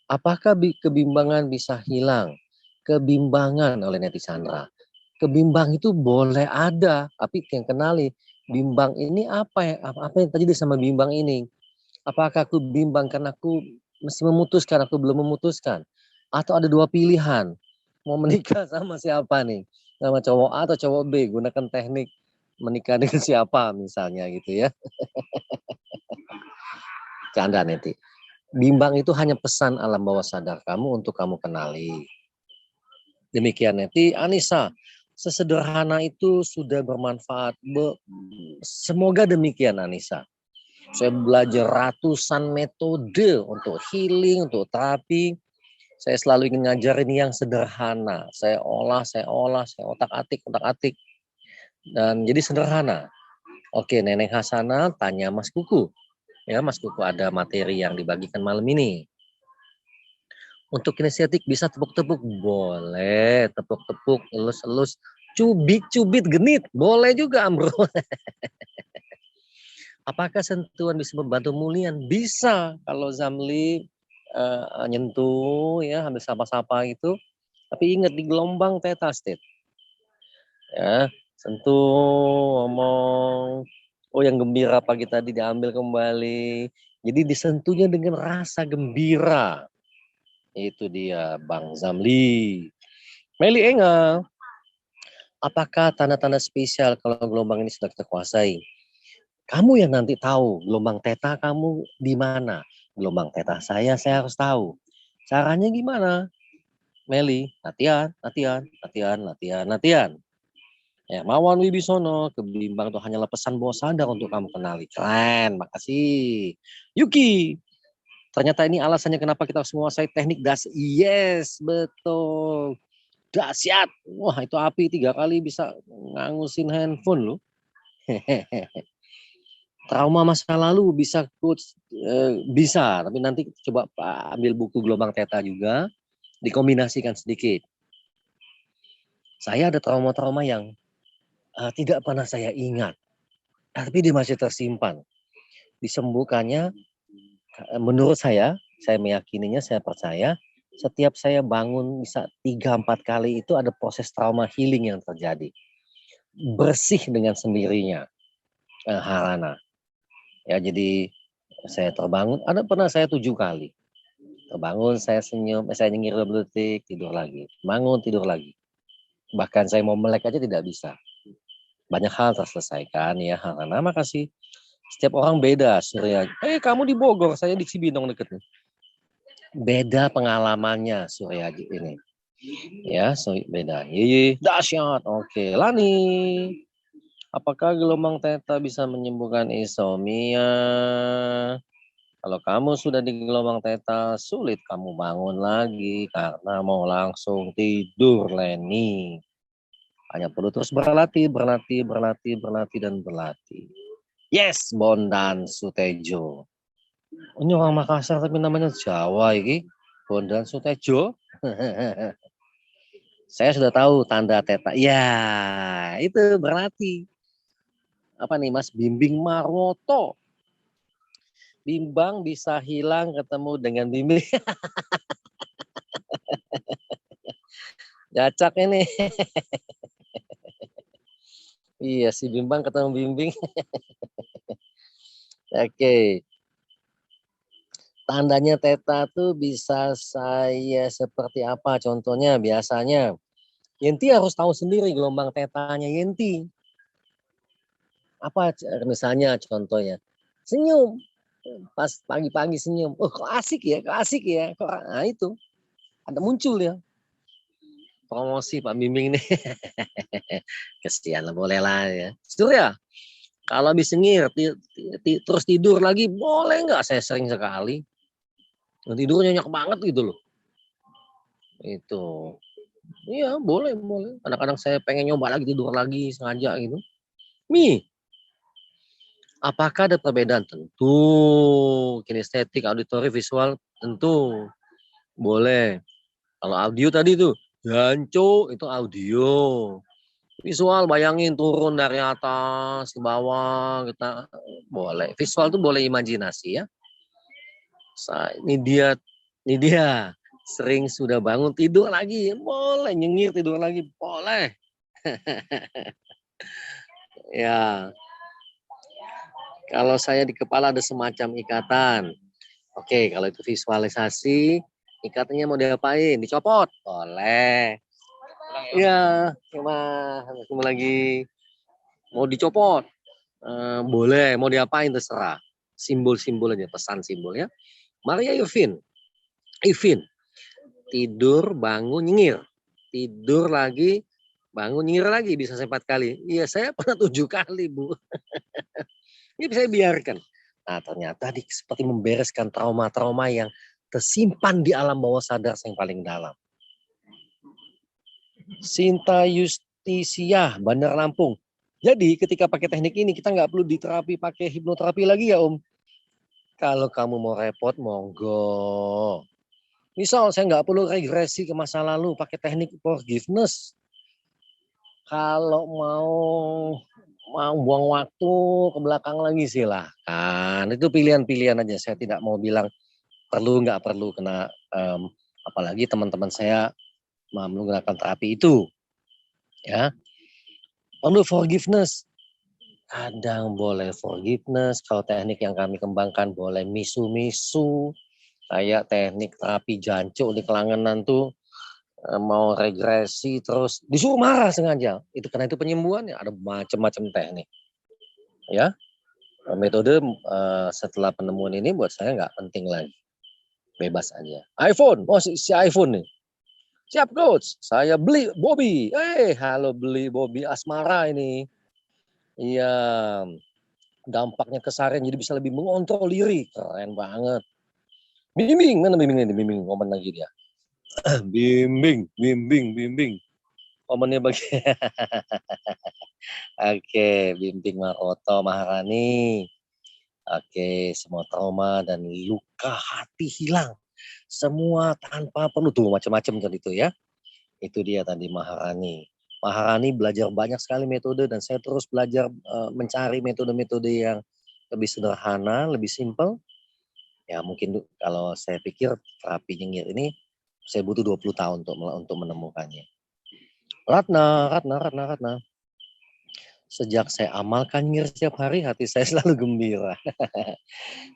Apakah kebimbangan bisa hilang? Kebimbangan oleh Neti Sandra. Kebimbang itu boleh ada, tapi yang kenali bimbang ini apa yang terjadi sama bimbang ini? Apakah aku bimbang karena aku mesti memutuskan, aku belum memutuskan? Atau ada dua pilihan, mau menikah sama siapa nih? Sama cowok A atau cowok B, gunakan teknik menikah dengan siapa misalnya gitu ya. Canda Neti. Bimbang itu hanya pesan alam bawah sadar kamu untuk kamu kenali. Demikian Neti. Anissa, sesederhana itu sudah bermanfaat. Semoga demikian Anissa. Saya belajar ratusan metode untuk healing, untuk terapi. Saya selalu ingin ngajarin yang sederhana. Saya olah, saya otak-atik. Dan jadi sederhana. Oke, Neneng Hasana tanya Mas Kuku. Ya, Mas Kuku ada materi yang dibagikan malam ini. Untuk kinestetik bisa tepuk-tepuk, boleh. Tepuk-tepuk, elus-elus, cubit-cubit genit, boleh juga Ambro. Apakah sentuhan bisa membantu mulian? Bisa. Kalau Zamli nyentuh ya, habis sapa-sapa itu. Tapi ingat di gelombang theta state. Ya, sentuh, ngomong. Oh, yang gembira pagi tadi diambil kembali. Jadi disentuhnya dengan rasa gembira. Itu dia Bang Zamli. Meli Enga, apakah tanda-tanda spesial kalau gelombang ini sudah kita kuasai? Kamu yang nanti tahu gelombang theta kamu di mana. Gelombang theta saya harus tahu. Caranya gimana? Meli, latihan. Ya, Mawan Wibisono, kebimbang itu hanyalah pesan bawah sadar untuk kamu kenali. Keren, makasih. Yuki, ternyata ini alasannya kenapa kita harus menguasai teknik das. Yes, betul. Dahsyat. Wah, itu api 3 kali bisa ngangusin handphone loh. Trauma masa lalu bisa coach, bisa. Tapi nanti coba ambil buku gelombang theta juga, dikombinasikan sedikit. Saya ada trauma-trauma yang tidak pernah saya ingat, tapi dia masih tersimpan. Disembuhkannya, menurut saya meyakininya, saya percaya, setiap saya bangun bisa 3-4 kali itu ada proses trauma healing yang terjadi. Bersih dengan sendirinya. Harana. Ya, jadi saya terbangun, pernah saya 7 kali. Terbangun, saya senyum, saya nyengir 2 detik, tidur lagi. Bangun, tidur lagi. Bahkan saya mau melek aja tidak bisa. Banyak hal terselesaikan ya, Harana. Makasih. Setiap orang beda, Surya. Kamu di Bogor, saya di Cibinong deket nih. Beda pengalamannya Surya ini. Ya, beda. Dahsyat. Oke, Lani. Apakah gelombang theta bisa menyembuhkan insomnia? Kalau kamu sudah di gelombang theta, sulit kamu bangun lagi karena mau langsung tidur, Leni. Hanya perlu terus berlatih, dan berlatih. Yes, Bondan Sutejo. Ini orang Makassar tapi namanya Jawa ini. Bondan Sutejo. Saya sudah tahu tanda theta. Ya, itu berlatih. Apa nih Mas? Bimbing Marwoto. Bimbang bisa hilang ketemu dengan bimbing. Gacak ini. Iya, si Bimbang ketemu bimbing. Oke. Tandanya theta tuh bisa saya seperti apa? Contohnya biasanya. Yenti harus tahu sendiri gelombang tetanya Yenti. Apa misalnya contohnya? Senyum. Pas pagi-pagi senyum. Oh, kok asik ya? Nah, itu. Ada muncul ya. Promosi Pak Bimbing nih. Kesian lah, boleh lah ya. Surya, kalau habis nyengir, terus tidur lagi, boleh nggak? Saya sering sekali. Tidur nyenyak banget gitu loh. Itu. Iya, boleh. Kadang-kadang saya pengen nyoba lagi, tidur lagi, sengaja gitu. Apakah ada perbedaan? Tentu. Kinestetik, auditory, visual, tentu. Boleh. Kalau audio tadi tuh, Janco itu audio. Visual bayangin turun dari atas ke bawah, kita boleh. Visual tuh boleh imajinasi ya. Ini dia. Sering sudah bangun tidur lagi, boleh. Nyengir tidur lagi, boleh. Ya. Kalau saya di kepala ada semacam ikatan. Oke, kalau itu visualisasi, ikatannya mau diapain? Dicopot? Boleh. Iya, cuma lagi mau dicopot. Boleh, mau diapain terserah. Simbol-simbol aja, pesan simbol ya. Maria Ivin, tidur, bangun, nyengir. Tidur lagi, bangun, nyengir lagi, bisa 4 kali. Iya, saya pernah 7 kali, Bu. Ini bisa biarkan. Nah, ternyata seperti membereskan trauma-trauma yang tersimpan di alam bawah sadar yang paling dalam. Sinta Justisia, Bandar Lampung. Jadi ketika pakai teknik ini kita nggak perlu diterapi pakai hipnoterapi lagi ya Om. Kalau kamu mau repot, monggo. Misal saya nggak perlu regresi ke masa lalu pakai teknik forgiveness. Kalau mau buang waktu ke belakang lagi silahkan. Itu pilihan-pilihan aja. Saya tidak mau bilang perlu nggak perlu kena apalagi teman-teman saya menggunakan terapi itu. Ya. Perlu forgiveness. Kadang boleh forgiveness, kalau teknik yang kami kembangkan boleh misu-misu, kayak teknik terapi Janco di Kelangenan tuh mau regresi terus disuruh marah sengaja. Itu karena itu penyembuhan ya, ada macam-macam teknik. Ya, metode setelah penemuan ini buat saya nggak penting lagi. Bebas aja. iPhone, si iPhone nih. Siap coach, saya beli Bobby. Halo beli Bobby Asmara ini. Iya, dampaknya keseharian jadi bisa lebih mengontrol diri. Keren banget. Bimbing, mana bimbing ini? Bimbing, ngomong lagi dia. bimbing. Komennya bagi. Oke, bimbing Maroto Maharani. Oke, semua trauma dan luka hati hilang. Semua tanpa perlu tuh macam-macam tadi itu ya. Itu dia tadi Maharani. Maharani belajar banyak sekali metode dan saya terus belajar mencari metode-metode yang lebih sederhana, lebih simpel. Ya mungkin kalau saya pikir terapi nyengir ini saya butuh 20 tahun untuk menemukannya. Ratna. Sejak saya amalkan nyir setiap hari, hati saya selalu gembira.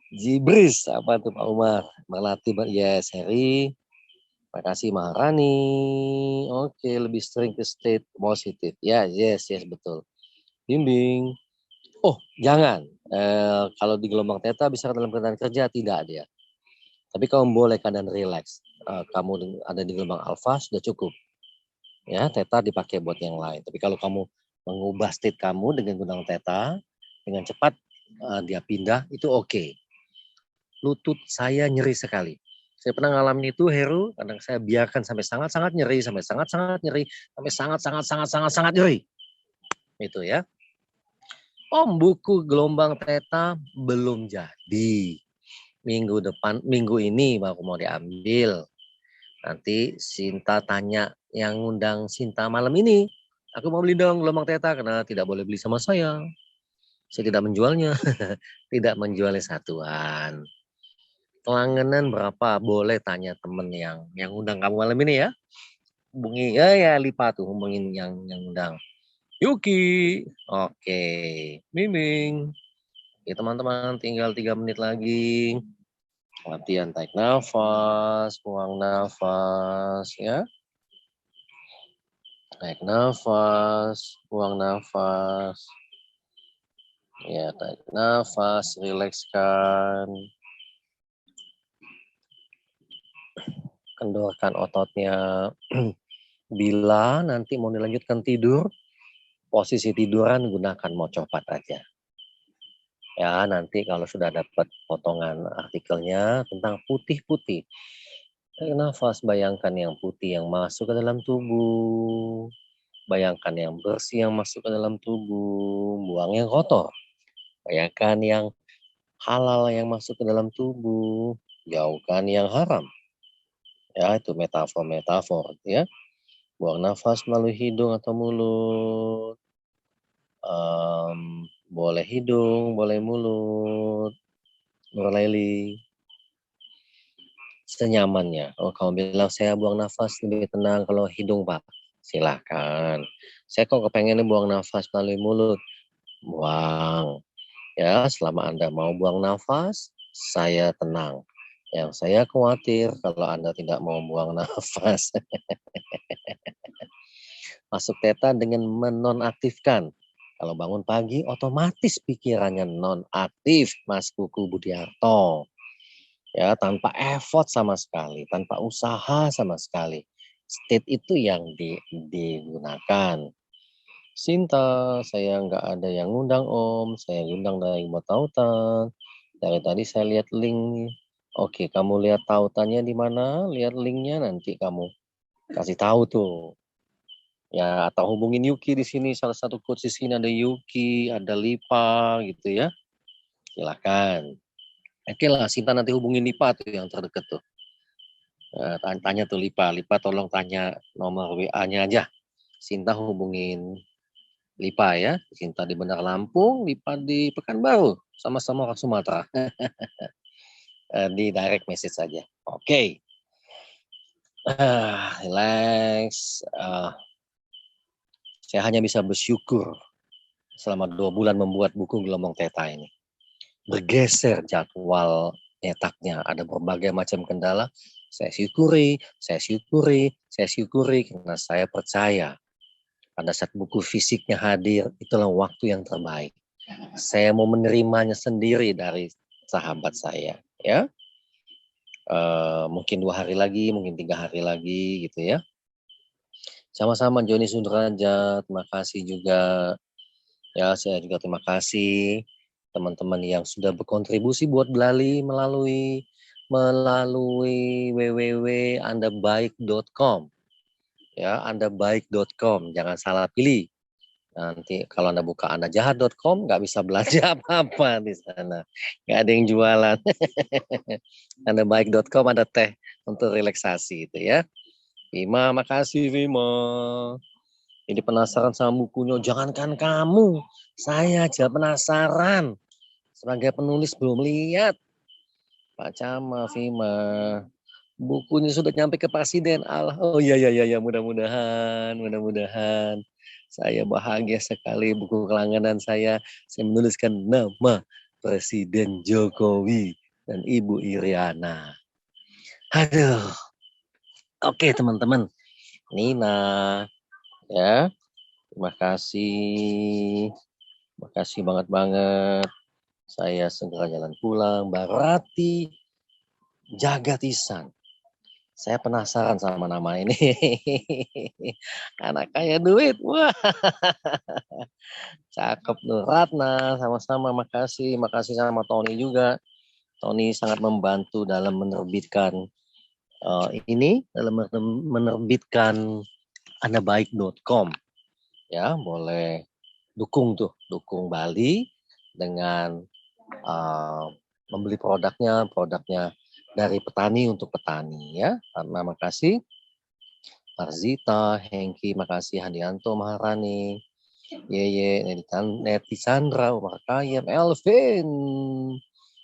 Jibris, apa tuh Pak Umar? Melatih, yes, Heri. Makasih Maharani. Oke, lebih sering ke state positif. Ya, yes, betul. Bimbing. Oh, jangan. Kalau di gelombang theta bisa dalam keadaan kerja, tidak dia. Tapi kamu boleh keadaan relax. Kamu ada di gelombang alfa, sudah cukup. Ya, theta dipakai buat yang lain. Tapi kalau kamu mengubah state kamu dengan gelombang theta, dengan cepat dia pindah, itu oke. Lutut saya nyeri sekali. Saya pernah ngalamin itu, Heru, kadang saya biarkan sampai sangat-sangat nyeri, sampai sangat-sangat nyeri, sampai sangat-sangat nyeri. Itu ya. Buku gelombang theta belum jadi. Minggu ini baru mau diambil. Nanti Sinta tanya yang ngundang Sinta malam ini. Aku mau beli dong gelombang theta karena tidak boleh beli sama saya. Saya tidak menjualnya. Tidak menjualnya satuan. Langganan berapa? Boleh tanya temen yang undang kamu malam ini ya. Hubungi ya Lipa tuh hubungin yang undang. Yuki. Oke. Miming. Oke teman-teman, tinggal 3 menit lagi. Latihan tarik nafas, buang nafas ya. Tarik nafas, buang nafas. Ya, tarik nafas, rilekskan. Kendorkan ototnya. Bila nanti mau dilanjutkan tidur, posisi tiduran gunakan mau copat aja. Ya, nanti kalau sudah dapat potongan artikelnya tentang putih-putih. Tarik nafas, bayangkan yang putih yang masuk ke dalam tubuh. Bayangkan yang bersih yang masuk ke dalam tubuh. Buang yang kotor. Bayangkan yang halal yang masuk ke dalam tubuh. Jauhkan yang haram. Ya, itu metafor ya. Buang nafas melalui hidung atau mulut. Boleh hidung, boleh mulut. Nurlaili. Senyamannya. Oh, kamu bilang saya buang nafas lebih tenang kalau hidung, Pak. Silahkan. Saya kok kepengen buang nafas melalui mulut. Buang. Ya, selama Anda mau buang nafas, saya tenang. Yang saya khawatir kalau Anda tidak mau buang nafas. Masuk theta dengan menonaktifkan. Kalau bangun pagi, otomatis pikirannya nonaktif, Mas Kuku Budiarto. Ya, tanpa effort sama sekali, tanpa usaha sama sekali. State itu yang digunakan. Sinta, saya nggak ada yang ngundang Om, saya ngundang dari buat tautan. Dari tadi saya lihat link. Oke, kamu lihat tautannya di mana? Lihat linknya nanti kamu kasih tahu tuh. Ya, atau hubungin Yuki di sini. Salah satu coach di sini ada Yuki, ada Lipa gitu ya. Silakan. Oke lah, Sinta nanti hubungin Lipa tuh yang terdekat tuh. Tanya tuh Lipa. Lipa tolong tanya nomor WA-nya aja. Sinta hubungin Lipa ya. Sinta di Bandar Lampung, Lipa di Pekanbaru. Sama-sama orang Sumatera. Di direct message saja. Oke. Relax. Saya hanya bisa bersyukur selama 2 bulan membuat buku Gelombang Theta ini. Bergeser jadwal nyetaknya. Ada berbagai macam kendala. Saya syukuri karena saya percaya pada saat buku fisiknya hadir, itulah waktu yang terbaik. Saya mau menerimanya sendiri dari sahabat saya, ya. Mungkin 2 hari lagi, mungkin 3 hari lagi, gitu ya. Sama-sama Joni Sudraja, terima kasih juga. Ya, saya juga terima kasih teman-teman yang sudah berkontribusi buat Blali melalui www.andabaik.com. Ya, andabaik.com, jangan salah pilih. Nanti kalau Anda buka andajahat.com, nggak bisa belanja apa-apa di sana. Nggak ada yang jualan. Andabaik.com ada teh untuk relaksasi itu ya. Vima, makasih Vima. Jadi penasaran sama bukunya, jangankan kamu, saya aja penasaran. Sebagai penulis belum lihat. Pak Cama, Vima. Bukunya sudah nyampe ke presiden. Allah. Oh iya, mudah-mudahan. Saya bahagia sekali buku langganan saya menuliskan nama Presiden Jokowi dan Ibu Iriana. Aduh. Oke teman-teman. Nina, ya. Terima kasih. Terima kasih banget. Saya segera jalan pulang. Mbak Rati Jagatisan. Saya penasaran sama nama ini. Anak kaya duit. Wah. Cakep tuh. Ratna, sama-sama makasih. Makasih sama Tony juga. Tony sangat membantu dalam menerbitkan dalam menerbitkan andabaik.com. Ya, boleh dukung Bali dengan membeli produknya dari petani untuk petani ya. Terima kasih Marzita, Hengki, makasih Handianto, Maharani, Yeye, Neti Sandra, Umar Kayem, Elvin,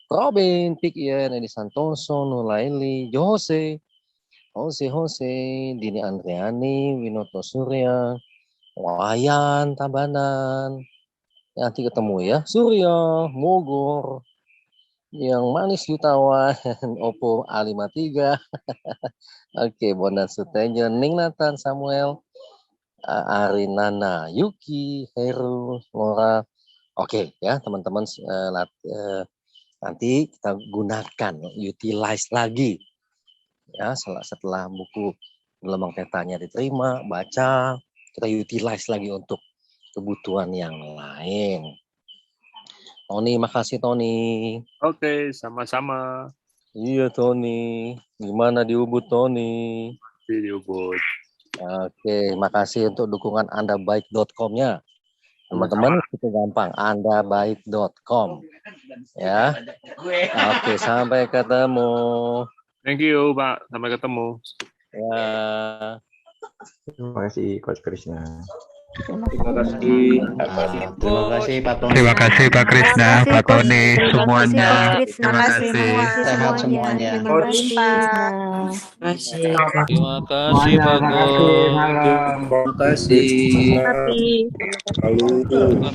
Robin, Pikien, Edi Santoso, Nulaili, Jose, Dini Andriani, Winoto Surya, Wayan, Tabanan, nanti ketemu ya, Surya, Mogor, yang manis jutawan, Oppo A53, oke, Bondan Sutejo, Ning Nathan, Samuel, Arinana, Yuki, Heru, Laura, oke ya teman-teman, nanti kita gunakan, utilize lagi, ya setelah buku gelombang petanya diterima, baca, kita utilize lagi untuk kebutuhan yang lain. Tony, makasih Tony. Oke, sama-sama. Iya Tony, gimana di Ubud Tony? Di Ubud. Oke, makasih untuk dukungan andabaik.com-nya. Teman-teman itu gampang, andabaik.com. Ya. Oke, sampai ketemu. Thank you, Pak. Sampai ketemu. Ya. Terima kasih Coach Krishna. Terima kasih Pak Tony. Terima kasih Pak Krishna, Pak Tony, semuanya. Terima kasih Sehat semuanya. Terima kasih. Terima kasih Pak Go. Terima kasih. Terima kasih.